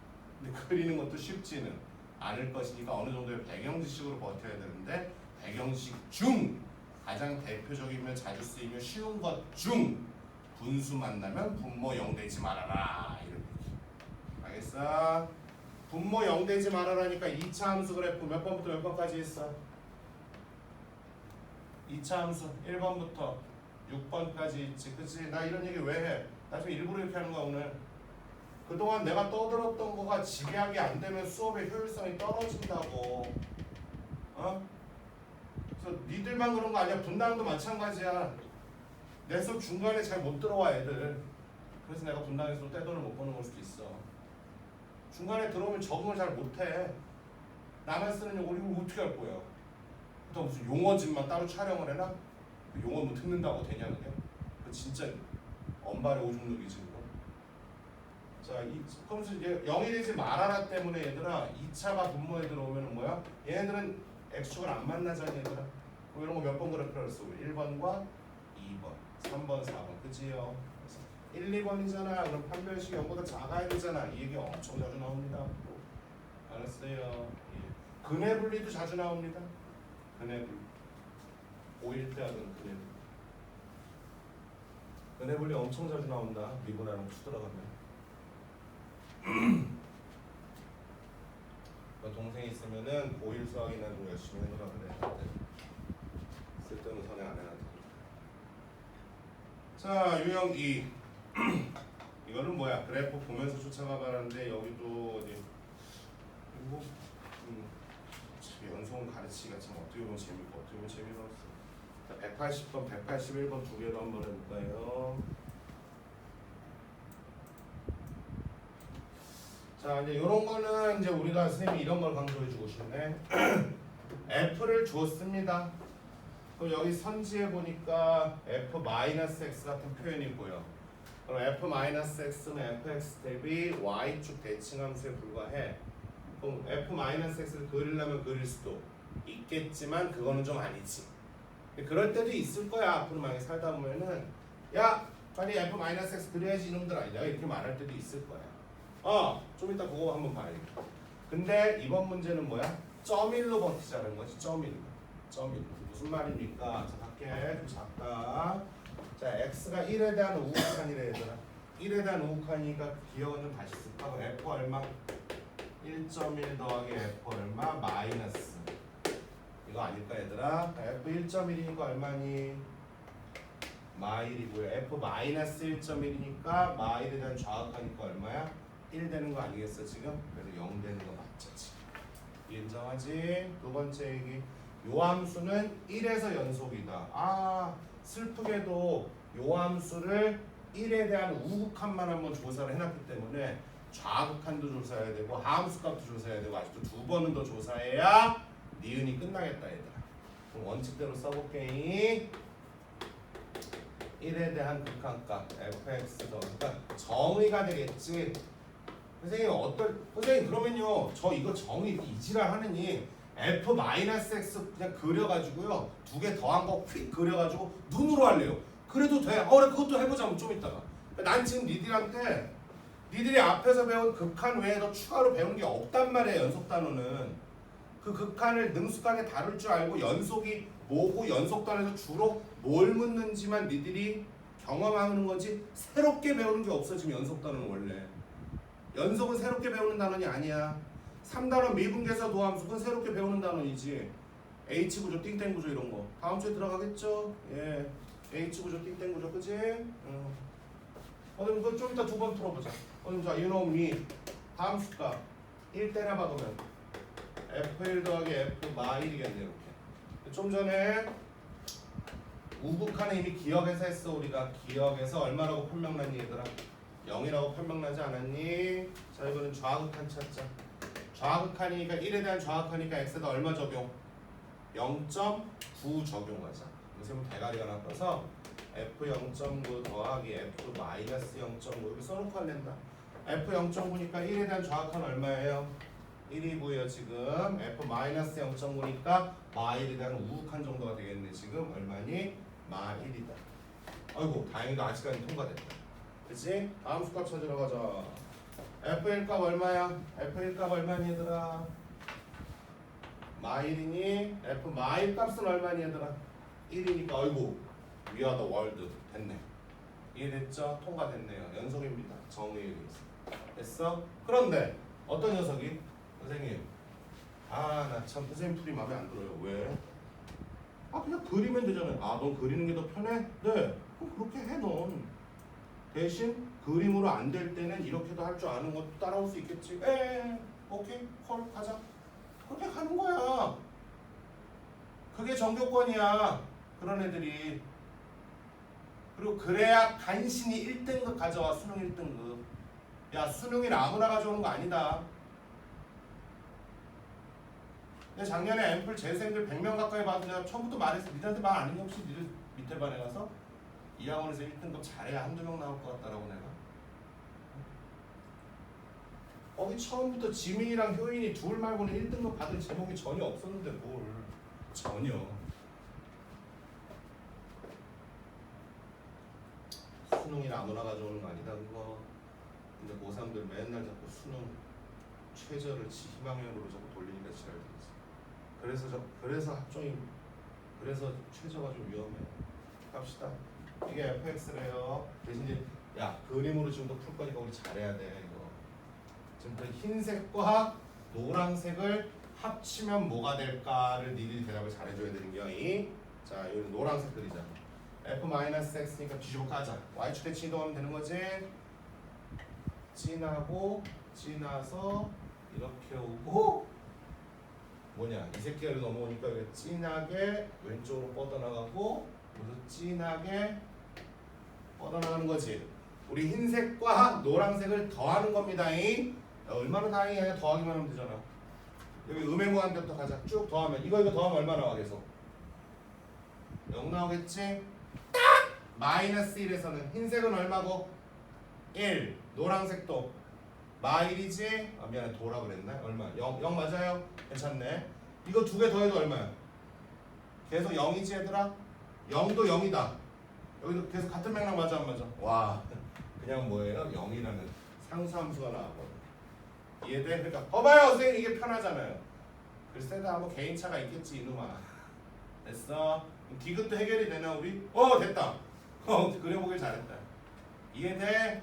근데 그리는 것도 쉽지는 않을 것이니까 어느 정도의 배경 지식으로 버텨야 되는데 배경식 중 가장 대표적이며 자주 쓰이며 쉬운 것 중 분수 만나면 분모 0 되지 말아라. 이런 얘기. 알겠어? 분모 0 되지 말아라니까 2차 함수 그래프 몇 번부터 몇 번까지 있어? 2차 함수 1번부터 6번까지 있지. 그치? 나 이런 얘기 왜 해? 나 지금 일부러 이렇게 하는 거야 오늘. 그동안 내가 떠들었던 거가 집약이 안 되면 수업의 효율성이 떨어진다고. 그래서 니들만 그런 거 아니야. 분당도 마찬가지야. 내 수업 중간에 잘 못 들어와 애들. 그래서 내가 분당에서 떼돈을 못 버는 걸 수도 있어. 중간에 들어오면 적응을 잘 못해. 나만 쓰는 용어를 이거 어떻게 할 거야? 또 무슨 용어집만 따로 촬영을 해놔? 용어 뭐 듣는다고 되냐 그게? 그 진짜 엄발의 오줌 누기지 그거. 자, 그러면서 이제 0이 되지 말아라 때문에 얘들아 2차가 분모에 들어오면 뭐야? 얘네들은 x축을 안 만나잖아 얘들아. 뭐 이런 거 몇 번 그랬다 그랬어? 1번과 2번, 3번, 4번 그지요? 그래서 1, 2번이잖아. 그럼 판별식 0보다 작아야 되잖아. 이 얘기 엄청 자주 나옵니다. 알았어요. 예. 근해 분리도 자주 나옵니다. 근해 분리. 5일 때 하던 근해 분리. 근해 분리 엄청 자주 나온다. 미분하는 수 들어가면. 동생이 있으면은 고1 수학이나 좀 열심히 해놓으라 그래. 쓸데없는 선행 안 해놔도. 자, 유형 2. 이거는 뭐야? 그래프 보면서 쫓아가 말하는데 여기도 어디 그리고 연속은 가르치기가 참 어떻게 보면 재밌고 어떻게 보면 재미가 없어. 자, 180번, 181번 두 개로 한번 해볼까요? 자, 이제 이런 거는 이제 우리가 선생님이 이런 걸 강조해주고 싶네. f를 줬습니다. 그럼 여기 선지에 보니까 f-x 같은 표현이 보여. 그럼 f-x는 fx 대비 y축 대칭함수에 불과해. 그럼 f-x를 그리려면 그릴 수도 있겠지만 그거는 좀 아니지. 그럴 때도 있을 거야. 앞으로 만약에 살다 보면은 야 빨리 f-x 그려야지 이놈들아 내가 이렇게 말할 때도 있을 거야. 좀 이따 그거 한번 봐야겠다. 근데 이번 문제는 뭐야? 점일로 버티자는 거지. 점일로. 무슨 말입니까? 자, 밖에 좀 작다. 자, x가 1에 대한 우극한이래 얘들아. 1에 대한 우극한이니까 기억은 좀 다시 습하고 f 얼마? 1.1 더하기 f 얼마? 마이너스. 이거 아닐까 얘들아? f 1.1이니까 얼마니? 마일이고요. f 마이너스 1.1이니까 마일에 대한 좌극하니까 얼마야? 1 되는 거 아니겠어 지금? 그래서 0 되는 거 맞죠 지금? 인정하지? 두 번째 얘기. 요 함수는 1에서 연속이다. 슬프게도 요 함수를 1에 대한 우극한만 한번 조사를 해놨기 때문에 좌극한도 조사해야 되고 하함수값도 조사해야 되고 아직도 두 번은 더 조사해야 니은이 끝나겠다 얘들아. 그럼 원칙대로 써볼게. 1에 대한 극한값 fx 더 그러니까 정의가 되겠지. 선생님 그러면요 저 이거 정의 이지랄 하느니 f-x 그냥 그려가지고요 두 개 더한 거 휙 그려가지고 눈으로 할래요. 그래도 돼. 그것도 해보자면 좀 이따가. 난 지금 니들이 앞에서 배운 극한 외에 더 추가로 배우는 게 없단 말이야. 연속 단어는 그 극한을 능숙하게 다룰 줄 알고 연속이 뭐고 연속 단어에서 주로 뭘 묻는지만 니들이 경험하는 거지 새롭게 배우는 게 없어. 지금 연속 단어는 원래 연속은 새롭게 배우는 단원이 아니야. 3단원 미분계사 도함수 그건 새롭게 배우는 단원이지. H구조 띵땡구조 이런 거 다음 주에 들어가겠죠? 예, H구조 띵땡구조 그치? 그럼 좀 이따 두 번 풀어보자. 자, you know me 함수가 1 때려 박으면 F1 더하기 F 마일이겠네 이렇게. 좀 전에 우극한에 이미 기억에서 했어. 우리가 기억에서 얼마라고 판명났니 얘들아? 0이라고 판명나지 않았니? 자, 이거는 좌극한 찾자. 좌극한이니까 1에 대한 좌극하니까 x에다 얼마 적용? 0.9 적용하자. 선생님 대가리가 나빠서 f 0.9 더하기 f 마이너스 0.9 이렇게 써놓고 할랜다. f 0.9니까 1에 대한 좌극한 얼마예요? 1이고요 지금. f 마이너스 0.9니까 마일에 대한 우극한 정도가 되겠네. 지금 얼마니? 마 1이다. 아이고 다행히도 아직까지 통과됐다. 그치? 다음 수값 찾으러 가자. F1 값 얼마야? F1 값 얼마니 얘들아? 마일이니? F 마일 값은 얼마니 얘들아? 1이니까 아이고 We are the world. 됐네. 이해됐죠? 통과됐네요. 연속입니다. 정의에 의해서. 됐어? 그런데 어떤 녀석이? 선생님 나 참 선생님 풀이 마음에 안 들어요. 왜? 그냥 그리면 되잖아요. 넌 그리는 게 더 편해? 네. 그럼 그렇게 해 넌. 대신 그림으로 안 될 때는 이렇게도 할 줄 아는 것도 따라올 수 있겠지. 오케이 콜 가자. 그렇게 가는 거야. 그게 전교권이야. 그런 애들이. 그리고 그래야 간신히 1등급 가져와. 수능 1등급. 야 수능이 아무나 가져오는 거 아니다. 근데 작년에 앰플 재생들 100명 가까이 봐도 내가 처음부터 말했어. 니들한테 말 안 했니? 혹시 니들 밑에 반에 가서? 이 학원에서 1등급 잘해야 한두 명 나올 것 같다라고 내가. 거기 처음부터 지민이랑 효인이 둘 말고는 1등급 받을 제목이 전혀 없었는데 뭘 전혀. 수능이나 아무나 가져오는 거 아니다 그거. 근데 고3들 맨날 자꾸 수능 최저를 희망형으로 자꾸 돌리니까 지랄되지. 그래서 합종이 그래서 최저가 좀 위험해. 갑시다. 이게 fx래요. 대신 이제 야 그림으로 지금도 풀 거니까 우리 잘해야 돼 이거. 지금 흰색과 노란색을 합치면 뭐가 될까를 니들이 대답을 잘해줘야 되는 거야. 자, 여기 노란색 그리자. f-x니까 뒤집어 까자. y축 대칭 이동하면 되는 거지. 진하고 진나서 이렇게 오고 뭐냐 이 새끼가 넘어오니까 이게 진하게 왼쪽으로 뻗어나가고 그래서 진하게 뻗어나가는 거지. 우리 흰색과 노란색을 더하는 겁니다. 얼마나 다행이야. 더하기만 하면 되잖아. 여기 음행무한대부터 가자. 쭉 더하면 이거 더하면 얼마 나와 계속? 0 나오겠지? 딱! 마이너스 1에서는 흰색은 얼마고? 1. 노란색도 마일이지? 아 미안해 도라 그랬나? 얼마? 0 맞아요? 괜찮네. 이거 두 개 더해도 얼마야? 계속 0이지 얘들아? 0도 0이다. 여기도 계속 같은 맥락 맞아 안 맞아? 와 그냥 뭐예요? 0이라는 상수함수가 나와버려. 이해돼? 그러니까 봐봐요 선생님 이게 편하잖아요. 글쎄다 뭐 개인차가 있겠지 이놈아. 됐어? 디귿도 해결이 되나 우리? 됐다. 그려보길 잘했다. 이해돼?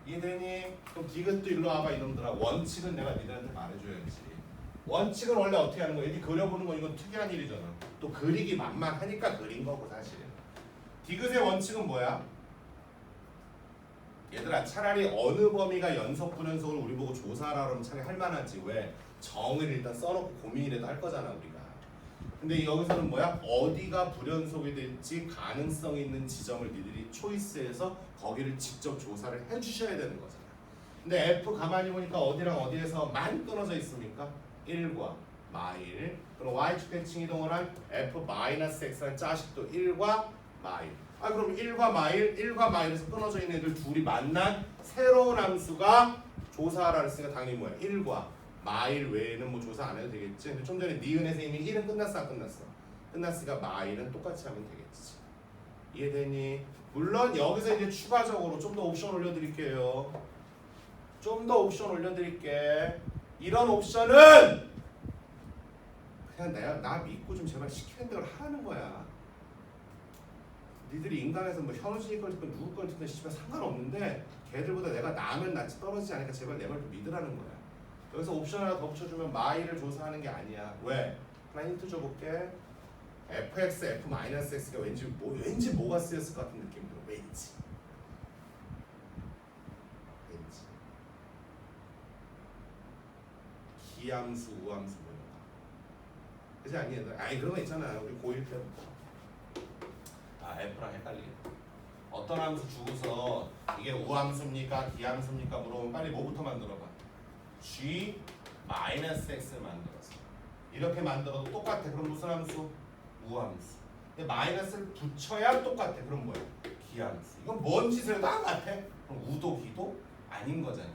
이해되니? 그럼 디귿도 일로 와봐 이놈들아. 원칙은 내가 니들한테 말해줘야지. 원칙은 원래 어떻게 하는 거야? 이렇게 그려보는 건 이건 특이한 일이잖아. 또 그리기 만만하니까 그린 거고 사실. 디귿의 원칙은 뭐야? 얘들아 차라리 어느 범위가 연속 불연속을 우리 보고 조사하라 그러면 차라리 할 만하지. 왜? 정을 일단 써놓고 고민이라도 할 거잖아 우리가. 근데 여기서는 뭐야? 어디가 불연속이 될지 가능성 있는 지점을 니들이 초이스해서 거기를 직접 조사를 해주셔야 되는 거잖아. 근데 F 가만히 보니까 어디랑 어디에서만 끊어져 있습니까? 1과 마일. 그럼 Y축 대칭 이동을 한 F-X라는 자식도 1과 마일. 그럼 1과 마일에서 끊어져 있는 애들 둘이 만난 새로운 함수가 조사하라 했으니까 당연히 뭐야? 1과 마일 외에는 뭐 조사 안 해도 되겠지. 근데 좀 전에 니은에서 이미 1은 끝났어 안 끝났어? 끝났으니까 마일은 똑같이 하면 되겠지. 이해되니? 물론 여기서 이제 추가적으로 좀 더 옵션 올려드릴게요. 좀 더 옵션 올려드릴게. 이런 옵션은 그냥 나 믿고 좀 제발 시키는 대로 하라는 거야. 니들이 인간에서 뭐 현우진이 걸 듣든 누구 걸 듣든 씨발 상관없는데 걔들보다 내가 나면 낫지 떨어지지 않으니까 제발 내 말 좀 믿으라는 거야. 여기서 옵션 하나 더 붙여주면 마일을 조사하는 게 아니야. 왜? 하나 힌트 줘볼게. fx, f-x가 왠지 뭐가 쓰였을 것 같은 느낌이 들어. 왠지. 기함수, 우함수 뭐 이런 거. 그지 아니에요? 아니 그런 거 있잖아. 우리 고1 때부터. F랑 헷갈리겠다. 어떤 함수 주고서 이게 우함수입니까? 기함수입니까? 물어보면 빨리 뭐부터 만들어봐? G-X를 만들었어. 이렇게 만들어도 똑같아. 그럼 무슨 함수? 우함수. 근데 마이너스를 붙여야 똑같아. 그럼 뭐야? 기함수. 이건 뭔 짓을 다 같아? 그럼 우도 기도? 아닌 거잖아.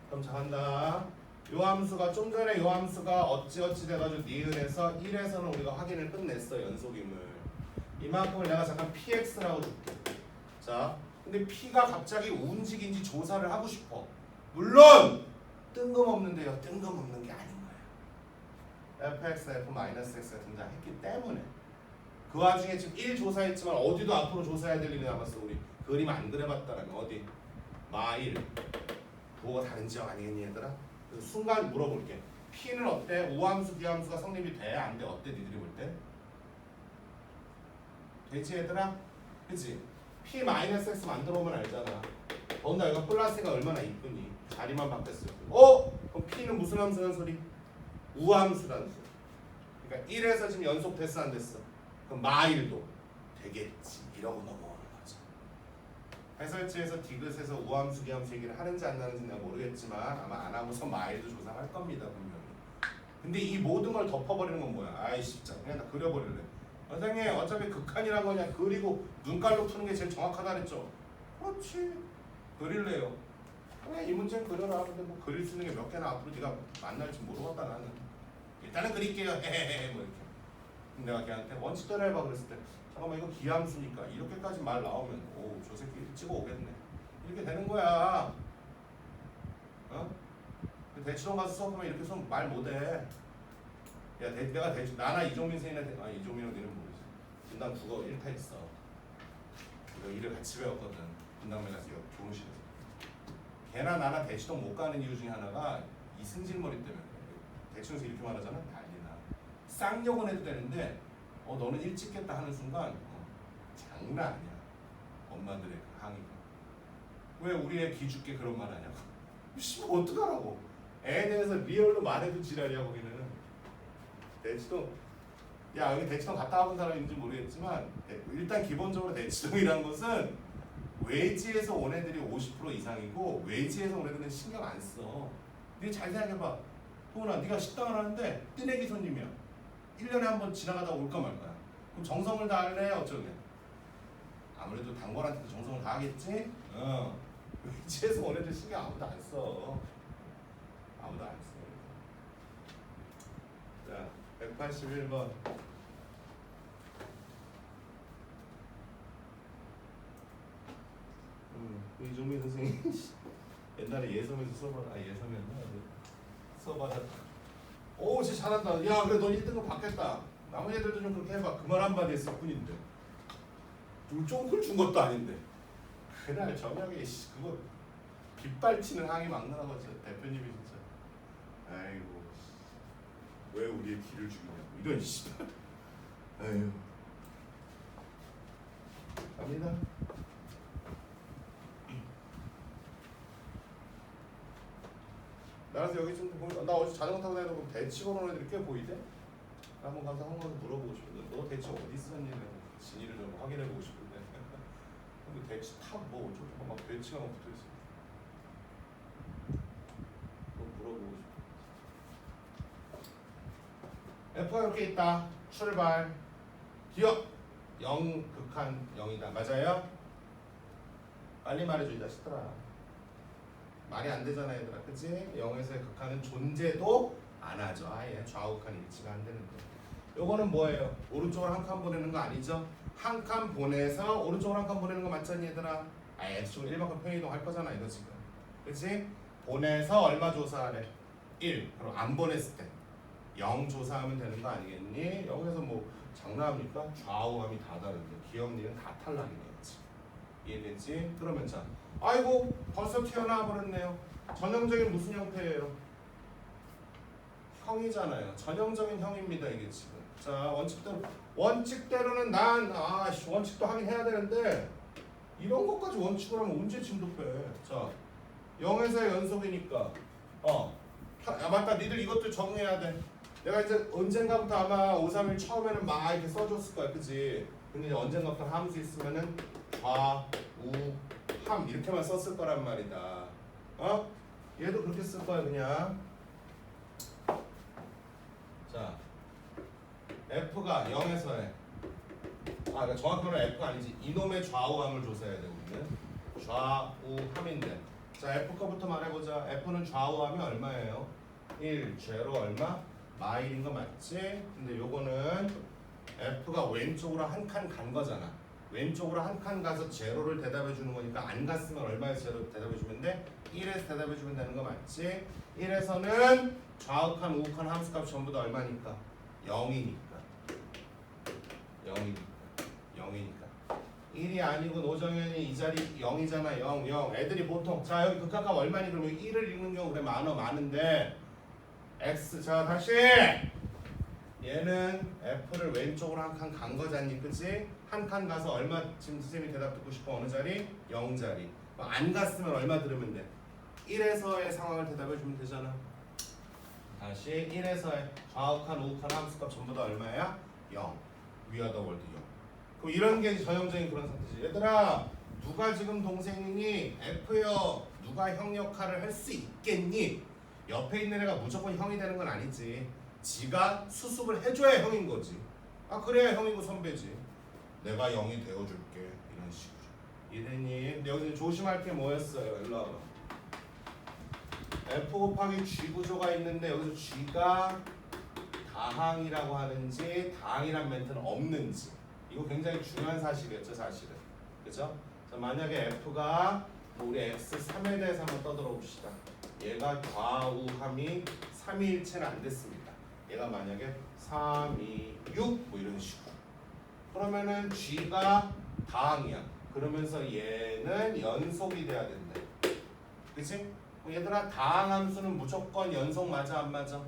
그럼 잘한다. 요 함수가 좀 전에 요 함수가 어찌어찌 돼가지고 니은에서 1에서는 우리가 확인을 끝냈어. 연속임을. 이만큼을 내가 잠깐 px라고 줄게. 자, 근데 p가 갑자기 움직인지 조사를 하고 싶어. 물론 뜬금없는데요. 뜬금없는 게 아닌 거야. fx, f-x가 등장했기 때문에. 그 와중에 지금 1 조사했지만 어디도 앞으로 조사해야 될 일이 남았어. 우리 그림 안 그려봤다라면 어디? 마일. 뭐가 다른 지역 아니겠니 얘들아? 그래서 순간 물어볼게. p는 어때? 우함수, 기함수가 성립이 돼? 안 돼? 어때? 니들이 볼 때? 되지 얘들아? 그치? p-x 만들어 보면 알잖아. 더군다나 여기가 플러스가 얼마나 이쁘니? 자리만 바뀌었을 뿐. 그럼 p는 무슨 함수란 소리? 우함수란 소리. 그러니까 1에서 지금 연속 됐어 안 됐어? 그럼 마일도 되겠지. 이러고 넘어오는 거죠. 해설지에서 디귿에서 우함수, 기함수 얘기를 하는지 안 하는지 내가 모르겠지만 아마 안 하고서 마일도 조사할 겁니다 분명히. 근데 이 모든 걸 덮어버리는 건 뭐야? 아이씨 진짜 그냥 다 그려버릴래. 선생님 어차피 극한이란 거냐 그리고 눈깔로 푸는 게 제일 정확하다 그랬죠. 그렇지 그릴래요. 그냥 이 문제는 그려라. 근데 뭐 그릴 수 있는 게 몇 개나 앞으로 네가 만날지 모르겠다 나는. 일단은 그릴게요. 헤헤헤 뭐 이렇게. 내가 걔한테 원칙대로 해봐 그랬을 때 잠깐만 이거 기함수니까 이렇게까지 말 나오면 오 저 새끼 찍어 오겠네. 이렇게 되는 거야. 어? 대치동 가서 수업하면 이렇게 수업 말 못해. 야 내가 대치 나나 이종민 선생님한테 이종민은 니는 모르지. 분당 국어 1타 있어. 이거 일을 같이 배웠거든. 분당에 가서 교무실에서. 걔나 나나 대치동 못 가는 이유 중에 하나가 이 승질머리 때문에. 대치동에서 이렇게 말하잖아. 난리나. 쌍욕은 해도 되는데 너는 일찍 깼다 하는 순간 장난 아니야. 엄마들의 그 항의가. 왜 우리 애 기죽게 그런 말 하냐고. 씨 어떡하라고. 애에 대해서 리얼로 말해도 지랄이야 거기는. 대치동 야 여기 대치동 갔다 와본 사람인지 모르겠지만 일단 기본적으로 대치동이라는 것은 외지에서 온 애들이 50% 이상이고 외지에서 온 애들은 신경 안 써. 네가 잘 생각해봐. 도훈아 네가 식당을 하는데 뜨내기 손님이야. 1년에 한 번 지나가다 올까 말 거야. 그럼 정성을 다할래? 어쩌게? 아무래도 단골한테도 정성을 다하겠지? 외지에서 온 애들 신경 아무도 안 써. 아무도 안 써. 자 181번. 이종민 선생님 옛날에 예섬에서 수업하다 예섬이었나? 수업하다 오 진짜 잘한다. 야 그래 너 1등급 받겠다. 나머지 애들도 좀 그렇게 해봐. 그 말 한마디 했을 뿐인데 좀 쫑클 준 것도 아닌데 그날 저녁에 그거 빗발치는 항의 막 나가고 대표님이 진짜 아이고 왜 우리의 길을 죽이냐고 이런 씨발. 아유 갑니다. 나라서 여기 좀 보면 나 어제 자전거 타고 다니는 거 대치 걸어오는 애들이 꽤 보이대? 한번 가서 한 번 물어보고 싶은데 너 대치 어디 있었니? 진위를 좀 확인해보고 싶은데 근데 대치 탑뭐 어쩌고 막 대치가 막 붙어있어. 그거 물어보고 싶어. F가 이렇게 있다. 출발 기억 0 극한 0이다. 맞아요? 빨리 말해줘 이 자식들아. 말이 안 되잖아 얘들아. 그치? 0에서의 극한은 존재도 안 하죠. 아예 좌우칸 일치가 안 되는데. 요거는 뭐예요? 오른쪽으로 한 칸 보내는 거 아니죠? 한 칸 보내서 오른쪽으로 한 칸 보내는 거 맞잖니 얘들아? X쪽으로 1만큼 평이동 할 거잖아 이거 지금. 그치? 보내서 얼마 조사하래? 1. 그럼 안 보냈을 때 0 조사하면 되는 거 아니겠니? 여기서 뭐 장난합니까? 좌우함이 다 다른데 기억니는 다 탈락이겠지. 이해됐지? 그러면 자 아이고 벌써 튀어나와 버렸네요. 전형적인 무슨 형태예요? 형이잖아요. 전형적인 형입니다 이게 지금. 자 원칙대로는 난 원칙도 하긴 해야 되는데 이런 것까지 원칙으로 하면 언제 진도해. 자 0에서의 연속이니까 야 맞다 니들 이것도 적응해야 돼. 내가 이제 언젠가부터 아마 5, 3일 처음에는 막 이렇게 써줬을 거야 그치? 근데 이제 언젠가부터 함수 있으면은 좌, 우, 함 이렇게만 썼을 거란 말이다. 얘도 그렇게 쓸 거야 그냥. 자 F가 0에서의 그러니까 정확히는 F가 아니지 이놈의 좌우함을 조사해야 돼 우리는. 좌우함인데 자 F 거부터 말해보자. F는 좌우함이 얼마예요? 1, 제로 얼마? 마일인 거 맞지? 근데 요거는 F가 왼쪽으로 한 칸 간 거잖아. 왼쪽으로 한 칸 가서 제로를 대답해 주는 거니까 안 갔으면 얼마에서 제로 대답해 주면 돼? 1에서 대답해 주면 되는 거 맞지? 1에서는 좌우칸, 우우칸 함수값 전부 다 얼마니까? 0이니까 1이 아니고 노정현이 이 자리 0이잖아. 0 애들이 보통 자 여기 극한값 얼마니? 그러면 1을 읽는 경우 그래 많은데 X 자 다시 얘는 F를 왼쪽으로 한 칸 간 거잖니 그치? 한 칸 가서 얼마 지금 선생님이 대답 듣고 싶어? 어느 자리? 0자리. 안 갔으면 얼마 들으면 돼? 1에서의 상황을 대답해 주면 되잖아. 다시 1에서의 좌우칸, 우우칸 함수값 전부 다 얼마야? 0. 위아더 월드 0. 그럼 이런 게 전형적인 그런 상태지. 얘들아 누가 지금 동생이니? F요. 누가 형 역할을 할 수 있겠니? 옆에 있는 애가 무조건 형이 되는 건 아니지. 지가 수습을 해줘야 형인 거지. 그래야 형이고 선배지. 내가 0이 되어줄게 이런 식으로. 이대님 근데 여기서 조심할 게 뭐였어요? 일로 와봐. F 곱하기 G 구조가 있는데 여기서 G가 다항이라고 하는지 다항이란 멘트는 없는지 이거 굉장히 중요한 사실이었죠 사실은. 그죠? 자, 만약에 F가 뭐 우리 X3에 대해서 한번 떠들어 봅시다. 얘가 좌우함이 3위일체는 안 됐습니다. 얘가 만약에 3, 2, 6 뭐 이런 식으로 그러면은 G가 다항이야. 그러면서 얘는 연속이 돼야 된대. 그치? 얘들아 다항 함수는 무조건 연속 맞아 안 맞아?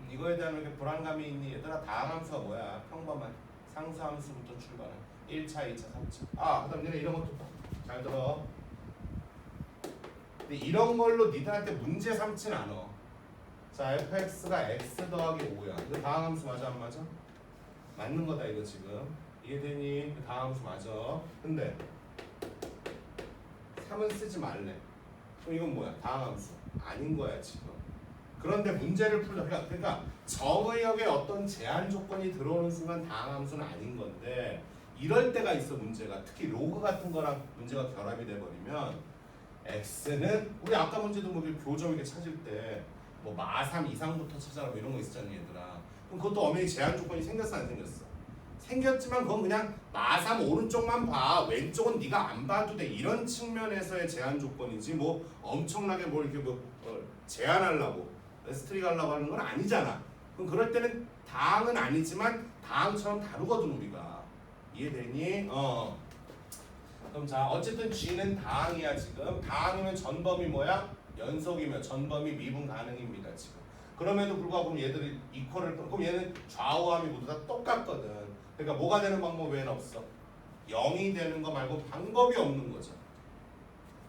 이거에 대한 이렇게 불안감이 있니? 얘들아 다항 함수가 뭐야? 평범한 상수 함수부터 출발해. 1차, 2차, 3차. 아, 그다음 얘네 이런 것도 잘 들어. 근데 이런 걸로 니들한테 문제 삼진 않아. 자, fx가 x 더하기 5야. 이거 다항 함수 맞아 안 맞아? 맞는 거다 이거 지금. 이해되니? 다항 함수 맞아. 근데 3은 쓰지 말래. 그럼 이건 뭐야? 다항 함수. 아닌 거야 지금. 그런데 문제를 풀다. 그러니까 정의역에 어떤 제한 조건이 들어오는 순간 다항 함수는 아닌 건데 이럴 때가 있어 문제가. 특히 로그 같은 거랑 문제가 결합이 돼버리면 x는 우리 아까 문제도 뭐 교점 이렇게 찾을 때 뭐 마3 이상부터 찾아라 뭐 이런 거 있었잖아 얘들아. 그럼 그것도 엄연히 제한 조건이 생겼어 안 생겼어? 생겼지만 그건 그냥 마3 오른쪽만 봐. 왼쪽은 네가 안 봐도 돼. 이런 측면에서의 제한 조건이지 뭐 엄청나게 뭘 이렇게 뭐 제한하려고 레스트릭 하려고 하는 건 아니잖아. 그럼 그럴 때는 다항은 아니지만 다항처럼 다루거든 우리가. 이해되니? 그럼 자 어쨌든 G는 다항이야 지금. 다항이면 전범위 뭐야? 연속이면 전범위 미분 가능입니다 지금. 그럼에도 불구하고 얘들이 이퀄을 그럼 얘는 좌우함이 모두 다 똑같거든. 그러니까 뭐가 되는 방법 외에는 없어. 0이 되는 거 말고 방법이 없는 거죠.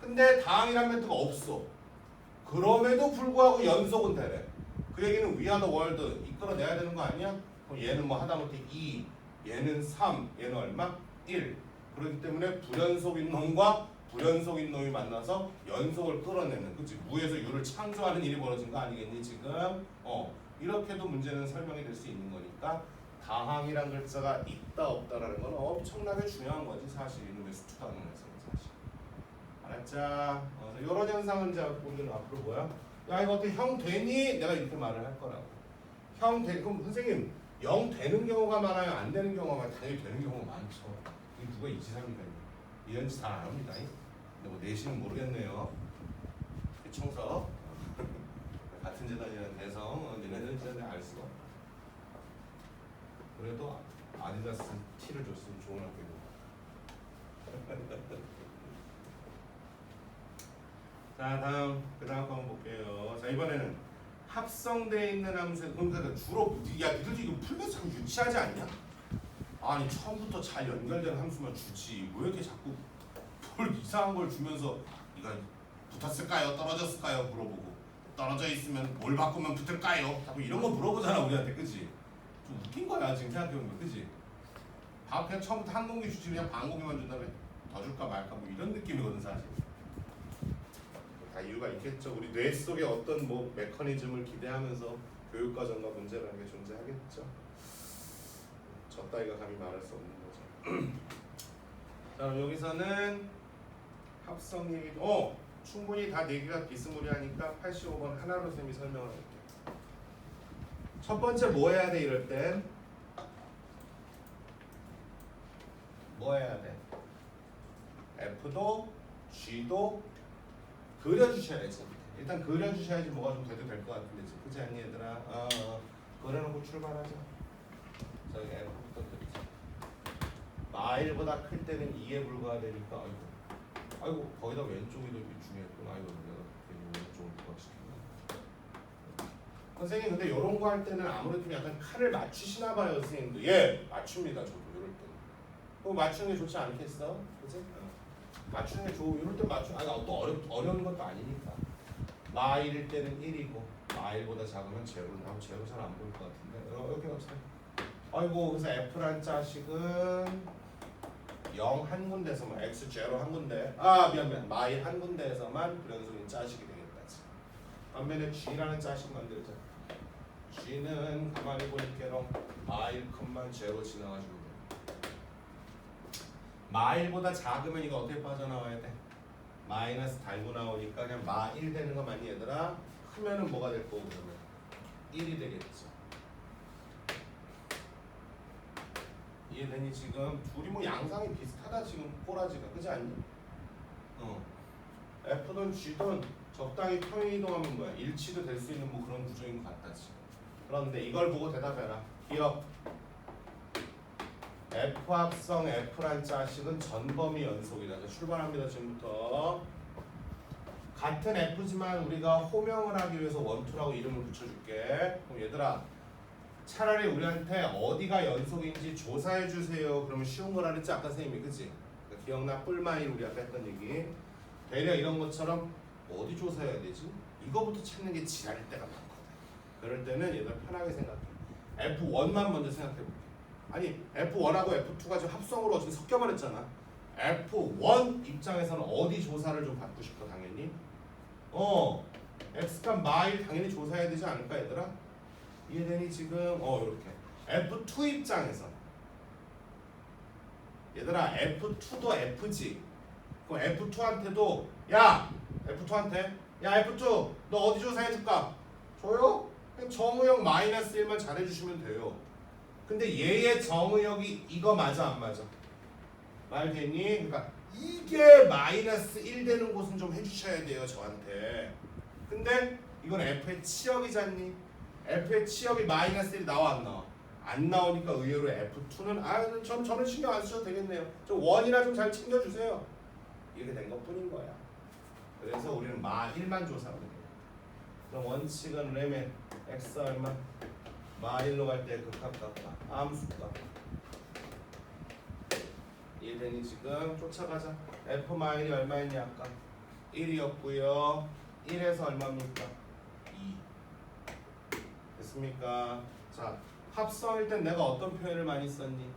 근데 다항이란 멘트가 없어. 그럼에도 불구하고 연속은 되래. 그 얘기는 we are the world 이끌어내야 되는 거 아니야? 그럼 얘는 뭐 하다못해 2, 얘는 3, 얘는 얼마? 1. 그렇기 때문에 불연속인 놈과 불연속인 놈이 만나서 연속을 끌어내는, 그치? 무에서 유를 창조하는 일이 벌어진 거 아니겠니 지금? 이렇게도 문제는 설명이 될 수 있는 거니까 다항이란 글자가 있다 없다라는 건 엄청나게 중요한 거지 사실 이놈의 수투 단원에서는 사실. 알았자? 이런 현상은 이제 우리는 앞으로 뭐야? 야 이거 어떻게 형 되니? 내가 이렇게 말을 할 거라고. 형 되, 그럼 선생님 0 되는 경우가 많아요? 안 되는 경우가 많아요? 당연히 되는 경우가 많죠. 이게 누가 이지삼이가 이런 짓 잘 안 합니다. 근데 뭐 내신은 모르겠네요. 청서 같은 재단이라는 대성 얘네는 진짜 알 수가 없다. 그래도 아디다스 티를 줬으면 좋은 학교고. 자 다음 그 다음 거 한번 볼게요. 자 이번에는 합성되어 있는 함수. 그러니까 주로 야 니들도 이거 풀면서 참 유치하지 않냐? 아니 처음부터 잘 연결된 함수만 주지 왜 이렇게 자꾸 뭘 이상한 걸 주면서 이거 붙었을까요? 떨어졌을까요? 물어보고 떨어져 있으면 뭘 바꾸면 붙을까요? 자꾸 이런 거 물어보잖아 우리한테. 그치? 좀 웃긴 거야 지금 생각해보면. 그치? 그냥 처음부터 한 공기 주지 그냥 반 공기만 준 다음에 더 줄까 말까 뭐 이런 느낌이거든 사실. 다 이유가 있겠죠. 우리 뇌 속에 어떤 뭐 메커니즘을 기대하면서 교육과정과 문제라는 게 존재하겠죠. 저 따위가 감히 말할 수 없는 거죠. 자 그럼 여기서는 합성 얘기 충분히 다 4개가 비스무리하니까 85번 하나로 쌤이 설명을 할게요. 첫 번째 뭐 해야 돼 이럴 땐? 뭐 해야 돼? F도 G도 그려주셔야지. 일단 그려주셔야지 뭐가 좀 돼도 될 것 같은데 지금. 그치 않니 얘들아? 그려놓고 출발하자. 저기 F부터 그리자. 마일보다 클 때는 2에 불과하다니까 아이고 거기다 왼쪽이 더 중요했구나. 아이고 내가 괜히 왼쪽을 부각시켰나. 선생님 근데 이런 거 할 때는 아무래도 좀 약간 칼을 맞추시나 봐요 선생님도. 예 맞춥니다 저도 이럴 때는. 그거 맞추는 게 좋지 않겠어? 그치? 맞추는 게 좋고 이럴 때 맞추. 또 어려운 것도 아니니까. 마일일 때는 1이고 마일보다 작으면 제로를. 제로 잘 안 보일 것 같은데 이렇게 갑시다. 아이고 그래서 F란 자식은 0 한 군데서만 x 제로 한 군데 미안 마일 한 군데에서만 불연속인 자식이 되겠다. 반면에 g라는 자식 만들자. g는 가만히 보니까 마일 컷만 제로 지나가지고 돼. 마일보다 작으면 이거 어떻게 빠져나와야 돼? 마이너스 달고 나오니까 그냥 마1 되는 거 맞니 얘들아? 크면은 뭐가 될 거고 그러면 1이 되겠죠. 이해되니 지금? 둘이 뭐 양상이 비슷하다 지금 꼬라지가 그지 않니? F든 G든 적당히 평행 이동하면 뭐야? 일치도 될 수 있는 뭐 그런 구조인 것 같다 지금. 그런데 이걸 보고 대답해라. 기억. F 합성 F란 자식은 전범위 연속이다. 자, 출발합니다 지금부터. 같은 F지만 우리가 호명을 하기 위해서 원투라고 이름을 붙여줄게. 그럼 얘들아 차라리 우리한테 어디가 연속인지 조사해 주세요. 그러면 쉬운 거라 그랬지 아까 선생님이 그치? 그러니까 기억나? 뿔마일 우리 아까 했던 얘기. 대략 이런 것처럼 어디 조사해야 되지? 이거부터 찾는 게 지랄일 때가 많거든. 그럴 때는 얘들 편하게 생각해. F1만 먼저 생각해볼게. 아니 F1하고 F2가 지금 합성으로 어차피 섞여버렸잖아. F1 입장에서는 어디 조사를 좀 받고 싶어 당연히? X값 마일 당연히 조사해야 되지 않을까 얘들아? 이해되니 지금? 이렇게 F2 입장에서 얘들아 F2도 F지. 그럼 F2한테도 야 F2 너 어디 조사해줄까? 저요? 그냥 정의역 마이너스 1만 잘해주시면 돼요. 근데 얘의 정의역이 이거 맞아 안 맞아? 말 되니? 그러니까 이게 마이너스 1 되는 곳은 좀 해주셔야 돼요 저한테. 근데 이건 F의 치역이잖니? F의 치역이 마이너스 1 나와 안 나와? 안 나오니까 의외로 F2는 저는 신경 안 쓰셔도 되겠네요. 좀 원이나 좀 잘 챙겨주세요. 이렇게 된 것뿐인 거야. 그래서 우리는 마1만 조사하면 돼요. 그럼 원칙은 레멘 x 얼마? 마1로 갈 때 극합값과 함수값. 이해되니 지금? 쫓아가자. f 마일이 얼마였냐 아까? 1이었고요. 1에서 얼마입니까? 2. 됐습니까? 자, 합성일 땐 내가 어떤 표현을 많이 썼니?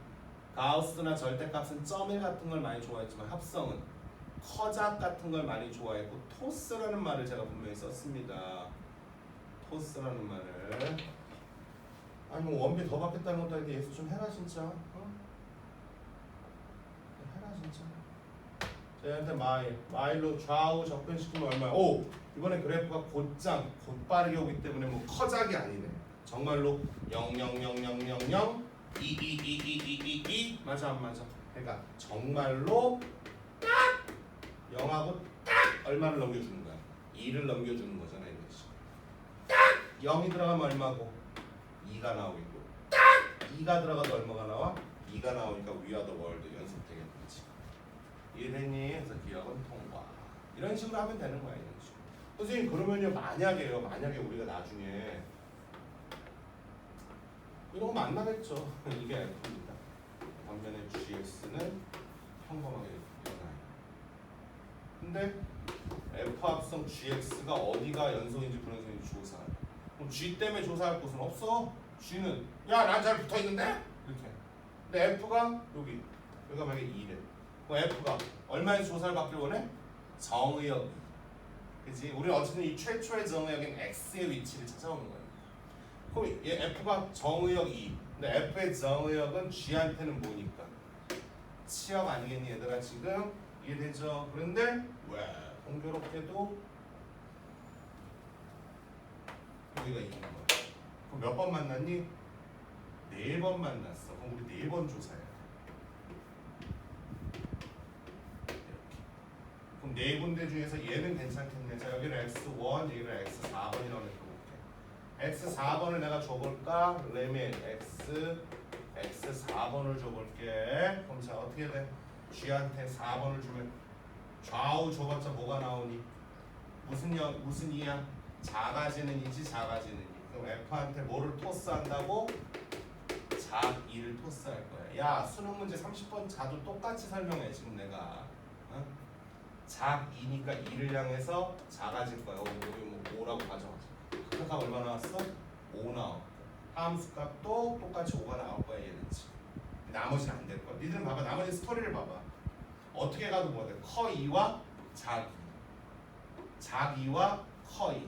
가우스나 절대값은 점1 같은 걸 많이 좋아했지만 합성은 커작 같은 걸 많이 좋아했고 토스라는 말을 제가 분명히 썼습니다. 토스라는 말을. 아니 뭐 원비 더 받겠다는 것도 아닌데 예수 좀 해라 진짜. 해라 진짜. 얘한테 마일로 좌우 접근시키면 얼마야? 오! 이번에 그래프가 곧장 곧빠르게 오기 때문에 뭐 커작이 아니네. 정말로 00000 2 맞아 안 맞아? 그러니까 정말로 딱 0하고 딱 얼마를 넘겨주는 거야? 2를 넘겨주는 거잖아 이거 지금. 딱 0이 들어가면 얼마고? 2가 나오겠고 딱 2가 들어가도 얼마가 나와? 2가 나오니까 위아더 월드 연속되겠는 거지. 이해되니? 그래서 기억은 통과. 이런 식으로 하면 되는 거야 이런 식으로. 선생님 그러면요 만약에 우리가 나중에 이런 거 만나겠죠. 이게 F입니다. 반면에 GX는 평범하게 일어나요. 근데 F 합성 GX가 어디가 연속인지 불연속인지 조사해. 그럼 G 때문에 조사할 곳은 없어. G는 야 난 잘 붙어있는데? 이렇게. 근데 F가 여기가 만약에 2래. 그럼 F가 얼마에서 조사를 받길 원해? 정의역 2. 그치? 우리는 어쨌든 이 최초의 정의역인 X의 위치를 찾아오는 거예요. 그럼 얘 F가 정의역 2. 근데 F의 정의역은 G한테는 뭐니까? 치역 아니겠니 얘들아 지금? 이해되죠? 그런데 왜 공교롭게도 여기가 있는 거야. 그럼 몇 번 만났니? 4번 만났어. 그럼 우리 4번 조사해야 돼. 이렇게. 그럼 4군데 중에서 얘는 괜찮겠네. 자 여기는 X1, 여기는 X4번이라고 해볼게. X4번을 내가 줘볼까? 레멘 X4번을 줘볼게. 그럼 자 어떻게 돼? G한테 4번을 주면 좌우 줘봤자 뭐가 나오니? 무슨 이야? 작아지는 이지 작아지는 이. 그럼 F한테 뭐를 토스한다고? 작 2를 토스할 거야. 야 수능 문제 30번 자도 똑같이 설명해 지금 내가. 작 2니까 2를 향해서 작아질 거야. 여기 뭐 5라고 가져가자. 극합 얼마 나왔어? 5 나왔고 함수값도 똑같이 5가 나올 거야 얘는 지금. 나머지는 안 될 거야. 니들은 봐봐. 나머지 스토리를 봐봐. 어떻게 가도 뭐가 돼? 커 2와 작 2. 작 2와 커 2.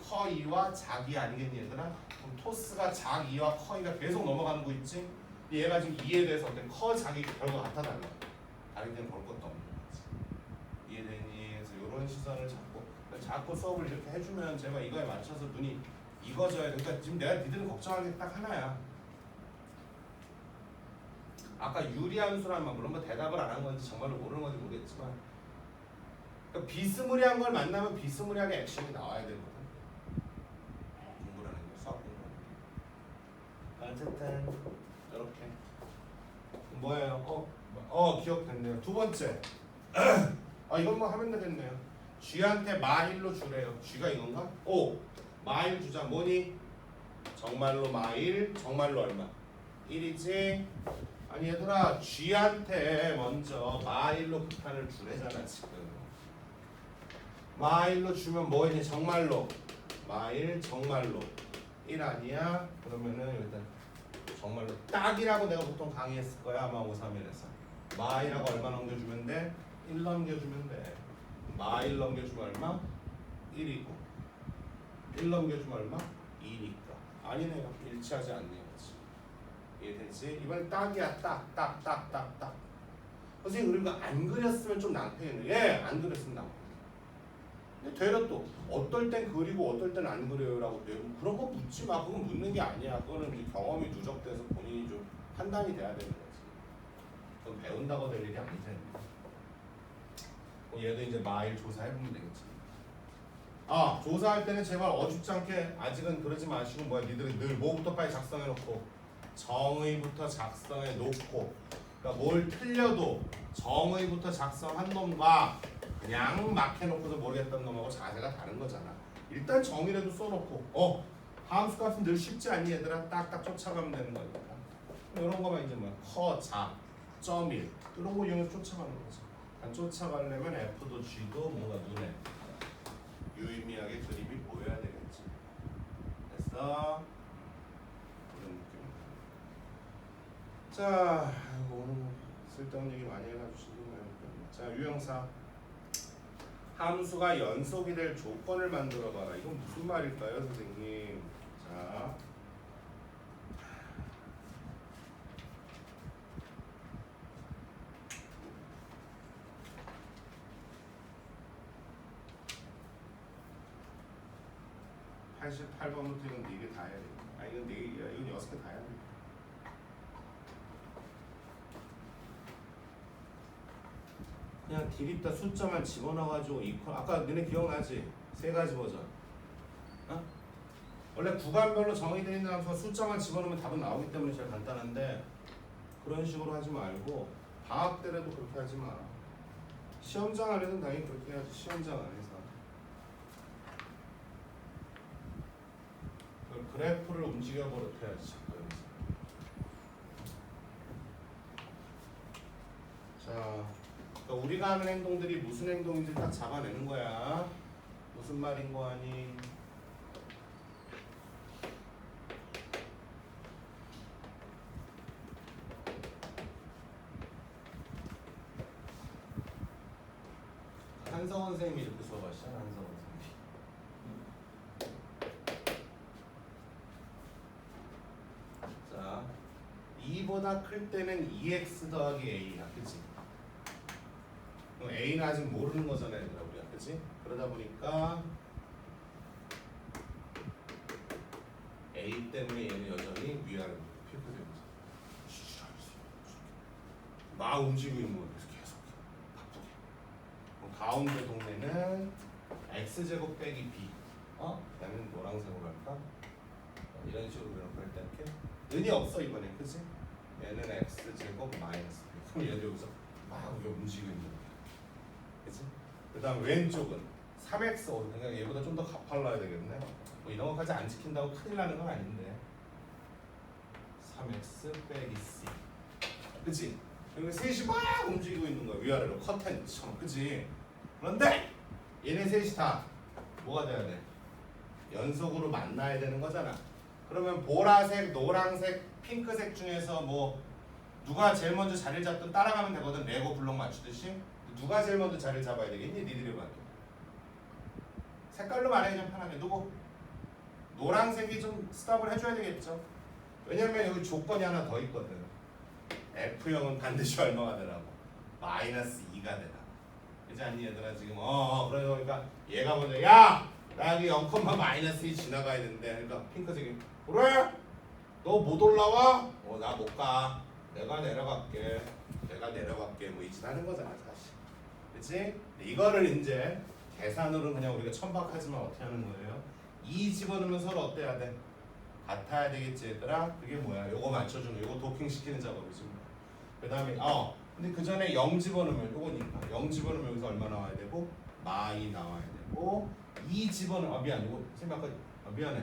커 2와 작 2 아니겠니 얘들아? 그럼 토스가 작 2와 커 2가 계속 넘어가는 거 있지? 얘가 지금 2에 대해서 어때? 커 작이 결과 같아 달라. 다르기 때문에 볼 것도 없는 거지. 이해되니? 그런 시선을 자꾸 수업을 이렇게 해주면 제가 이거에 맞춰서 눈이 익어져야 돼. 그러니까 지금 내가 니들은 걱정하는 게 딱 하나야. 아까 유리한 수란만 물론 뭐 대답을 안 한 건지 정말로 모르는 건지 모르겠지만 그러니까 비스무리한 걸 만나면 비스무리하게 액션이 나와야 되거든. 공부라는 게 수학 공부라는 게. 어쨌든 이렇게 뭐예요? 기억됐네요. 두 번째. 이건 뭐 하면 되겠네요. 쥐한테 마일로 주래요. 쥐가 이건가? 마일 주자. 뭐니? 정말로 마일. 정말로 얼마? 1이지. 아니 얘들아 쥐한테 먼저 마일로 극한을 주래잖아 지금. 마일로 주면 뭐니? 정말로 마일 정말로 1 아니야? 그러면은 일단 정말로 딱이라고 내가 보통 강의했을 거야 아마 531에서. 마일하고 얼마 넘겨주면 돼? 1 넘겨주면 돼. 마일 넘겨주면 얼마? 1이고 1 넘겨주면 얼마? 2니까 아니네요. 일치하지 않네요. 이해되지? 이번엔 딱이야. 딱. 선생님 그리고 안 그렸으면 좀 낭패겠네. 안 그렸으면 낭패. 근데 되려 또 어떨 땐 그리고 어떨 땐 안 그려요라고 돼요. 그런 거 묻지 마. 그건 묻는 게 아니야. 그거는 이제 경험이 누적돼서 본인이 좀 판단이 돼야 되는 거지. 그건 배운다고 될 일이 아니잖아. 얘도 이제 마일 조사해보면 되겠지. 조사할 때는 제발 어줍지 않게 아직은 그러지 마시고 니들이 늘 뭐부터 빨리 작성해놓고 정의부터 작성해놓고 그러니까 뭘 틀려도 정의부터 작성한 놈과 그냥 막 해놓고서 모르겠던 놈하고 자세가 다른 거잖아. 일단 정의라도 써놓고 함수 값은 늘 쉽지 않니 얘들아? 딱딱 쫓아가면 되는 거니까. 이런 거만 이제 커, 자, 점일 이런 거 이용해서 쫓아가는 거지. 안 쫓아가려면 F도 G도 뭔가 눈에 유의미하게 그림이 보여야 되겠지. 됐어? 그런 느낌. 자, 오늘 쓸데없는 얘기 많이 해가지고 자, 유형사 함수가 연속이 될 조건을 만들어봐라. 이건 무슨 말일까요, 선생님? 자, (88번부터) 이건 4개 다 해야 돼. 이건 4개야. 이건 6개 다 해야 돼. 그냥 디립다 숫자만 집어넣어가지고 아까 너네 기억나지? 3가지 버전. 원래 구간별로 정의되어 있는 함수가 숫자만 집어넣으면 답은 나오기 때문에 제일 간단한데 그런 식으로 하지 말고 방학 때라도 그렇게 하지 마. 시험장 안에서는 당연히 그렇게 해야지. 시험장 안에서 그래프를 움직여 버릇해야지. 자, 그러니까 우리가 하는 행동들이 무슨 행동인지 딱 잡아내는 거야. 무슨 말인 거 아니? 한성원 선생님이 이렇게 수업하시잖아. 한성원 선생님. 자, 2보다 클 때는 2x 더하기 a야, 그치? 그럼 a는 아직 모르는 거잖아, 얘들아, 우리가, 그치? 그러다 보니까 a 때문에 얘는 여전히 위아래로 피크되면서 막 움직이고 있는 거야. 그래서 계속 바쁘게. 그럼 가운데 동네는 x제곱 빼기 b. 얘는 노란색으로 할까? 이런 식으로 이렇게 할 때 이렇게 은이 없어 이번에, 그치? 얘는 x제곱 마이너스 b. 그럼 얘도 여기서 막 움직이고 있는 거야. 그치? 그 다음 왼쪽은 3x, 그러니까 얘보다 좀 더 가팔라야 되겠네. 뭐 이런 것까지 안 지킨다고 큰일 나는 건 아닌데 3x 빼기 c. 그치? 여기 셋이 막 움직이고 있는 거야. 위아래로 커튼처럼. 그치? 그런데 얘네 셋이 다 뭐가 돼야 돼? 연속으로 만나야 되는 거잖아. 그러면 보라색, 노란색, 핑크색 중에서 뭐 누가 제일 먼저 자리를 잡든 따라가면 되거든. 레고 블록 맞추듯이. 누가 제일 먼저 자리를 잡아야 되겠니? 니들이 봐도. 색깔로 말하기 좀 편하게. 누구? 노란색이 좀 스탑을 해줘야 되겠죠. 왜냐면 여기 조건이 하나 더 있거든. F형은 반드시 얼마가 되라고? 마이너스 2가 되라. 그지 않니 얘들아 지금 그러니까 얘가 먼저 야! 나 여기 0, -2 지나가야 되는데 그러니까 핑크색이 그래? 너 못 올라와? 나 못 가. 내가 내려갈게 뭐 이 짓 하는 거잖아 사실. 그치? 이거를 이제 계산으로는 그냥 우리가 천박하지만 어떻게 하는 거예요? 2 집어넣으면 서로 어때야 돼? 같아야 되겠지 얘들아? 그게 뭐야? 요거 맞춰주는 요거 도킹시키는 작업이지 뭐. 그 다음에 근데 그 전에 0 집어넣으면 요거니까 0 집어넣으면 여기서 얼마 나와야 되고 마이 나와야 되고 2 집어넣으면 미안 이거 생각하지 미안해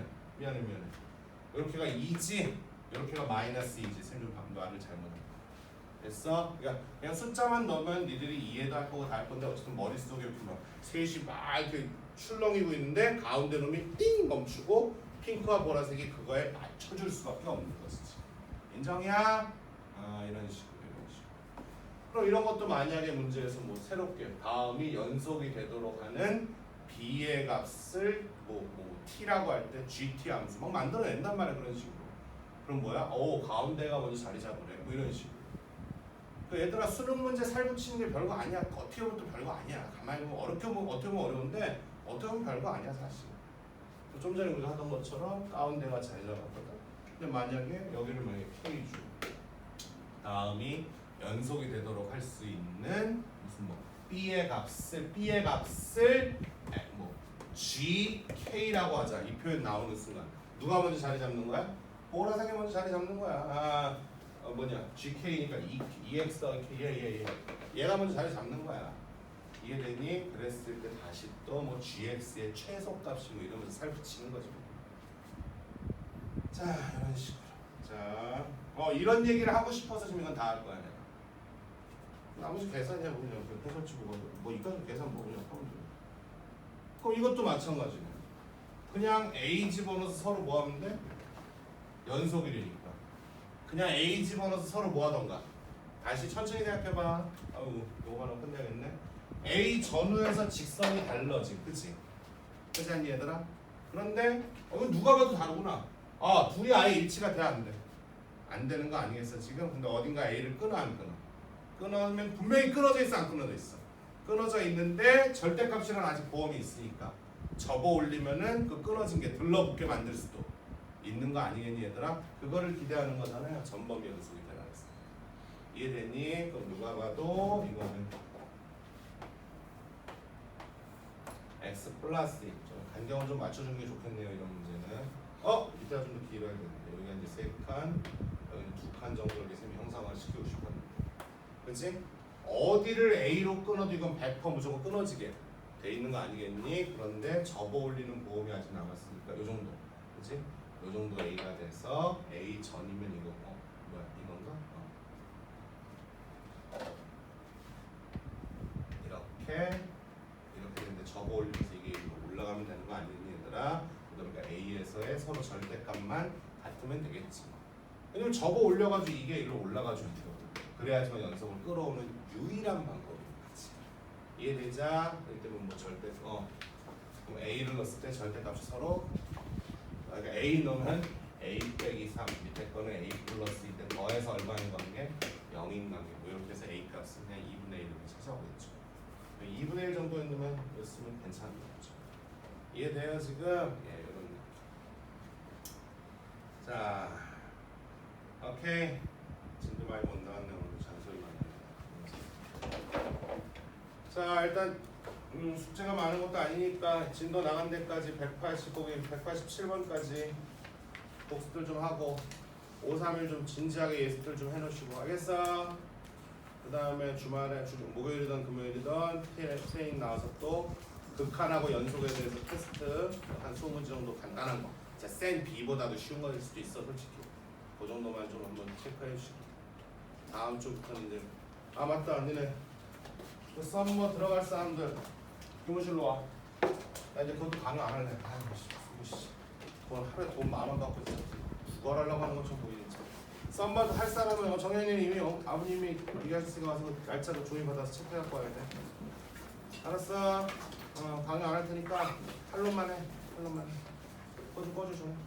이렇게가 2지 이렇게가 -2지 쌤 말을 잘못했다 됐어? 그러니까 그냥 숫자만 넣으면 니들이 이해도 할 거고 다 할 건데 어쨌든 머릿속에 이렇게 막 셋이 막 이렇게 출렁이고 있는데 가운데 놈이 띵 멈추고 핑크와 보라색이 그거에 맞춰줄 수밖에 없는 것이지 인정이야? 이런 식으로 그럼 이런 것도 만약에 문제에서 뭐 새롭게 다음이 연속이 되도록 하는 b의 값을 뭐 t라고 할 때 gt 함수 막 만들어낸단 말이야 그런 식으로 그럼 뭐야? 가운데가 먼저 자리 잡으래 뭐 이런 식으로 그 얘들아 수능 문제 살붙이는 게 별거 아니야 어떻게 보면 또 별거 아니야 가만히 보면 어떻게 보면 어려운데 어떻게 보면 별거 아니야 사실 좀 전에 우리가 하던 것처럼 가운데가 자리 잡았거든 근데 만약에 여기를 만약에 K주 다음이 연속이 되도록 할 수 있는 무슨 뭐 B의 값을 뭐 GK라고 하자 이 표현 나오는 순간 누가 먼저 자리 잡는 거야? 보라색이 먼저 자리 잡는 거야 GK니까 EX 더하기 K 얘가 먼저 자리 잡는 거야 이해되니? 그랬을 때 다시 또 뭐 GX의 최소값이 뭐 이러면서 살붙이는 거죠 자 이런 식으로 자 이런 얘기를 하고 싶어서 지금 이건 다 할 거야 내가 나머지 계산이야 뭐 그냥 해설치 보고 뭐 이까지 계산 뭐 그냥 하면 돼 그럼 이것도 마찬가지네 그냥 A 집어넣어서 서로 뭐 하면 돼? 연속이니까 그냥 A 집어넣어서 서로 뭐 하던가 다시 천천히 생각해봐 요거 하나 끝내야겠네 A 전후에서 직선이 달라지 그치? 그치 않니 얘들아? 그런데 이거 누가 봐도 다르구나 둘이 아예 일치가 돼 안 돼? 안 되는 거 아니겠어 지금? 근데 어딘가 A를 끊어 안 끊어? 끊으면 분명히 끊어져 있어 안 끊어져 있어? 끊어져 있는데 절대값이란 아직 보험이 있으니까 접어 올리면은 그 끊어진 게 들러붙게 만들 수도 있는 거 아니겠니 얘들아? 그거를 기대하는 거잖아요 전범위 연속이 되라 했어 이해됐니? 그럼 누가 봐도 이거는 x 플러스 있죠 간격을 좀 맞춰주는 게 좋겠네요 이런 문제는 이따가 좀 더 길어야 되는데 여기가 이제 3칸 여기는 2칸 정도를 쌤이 형상화를 시키고 싶었는데 그치? 어디를 A로 끊어도 이건 100% 무조건 끊어지게 돼 있는 거 아니겠니? 그런데 접어 올리는 보험이 아직 남았으니까 요 정도 그치? 요 정도 A가 돼서 A 전이면 이거 뭐야 이건가? 이렇게 되는데 접어 올리면서 이게 올라가면 되는 거 아니겠니 얘들아? 그러니까 A에서의 서로 절대값만 같으면 되겠지 왜냐면 접어 올려가지고 이게 일로 올라가줘야 되거든 그래야지만 연속을 끌어오는 유일한 방법이지 이해되자? 그렇기 때문에 뭐 절대 그럼 A를 넣었을 때 절대값이 서로 그러니까 A 넣으면 A 빼기 3 밑에 거는 A 플러스 2때 더해서 얼마인 관계? 0인 관계 뭐 이렇게 해서 A 값은 그냥 2분의 1로 찾아오겠죠 2분의 1 정도에 넣으면 괜찮은 거죠 이해돼요 지금? 예, 이런 느낌 자 오케이 진도 많이 못 나왔네 오늘 잔소리 많이 자 일단 숙제가 많은 것도 아니니까 진도 나간 데까지 187번까지 복습들 좀 하고 5, 3일 좀 진지하게 예습들 좀 해놓으시고 알겠어? 그 다음에 주말에 목요일이든 금요일이든 트레이닝 나와서 또 극한하고 연속에 대해서 테스트 한 20문제 정도 간단한 거 진짜 센 B보다도 쉬운 거일 수도 있어 솔직히 그 정도만 좀 한번 체크해 주시고 다음 주부터는 이제 맞다 니네 그 썸머 들어갈 사람들 교무실로 와 나 이제 그것도 강요 안 할래 그건 하루에 돈 10,000원 받고 있어 그걸 하려고 하는 것처럼 보이지 썸머도 할 사람은 정현이는 이미 아버님이 이 아저씨가 와서 날짜도 조인 받아서 체크해갖고 와야 돼 알았어 강요 안 할 테니까 할로만 해 그거 좀 꺼줘 좀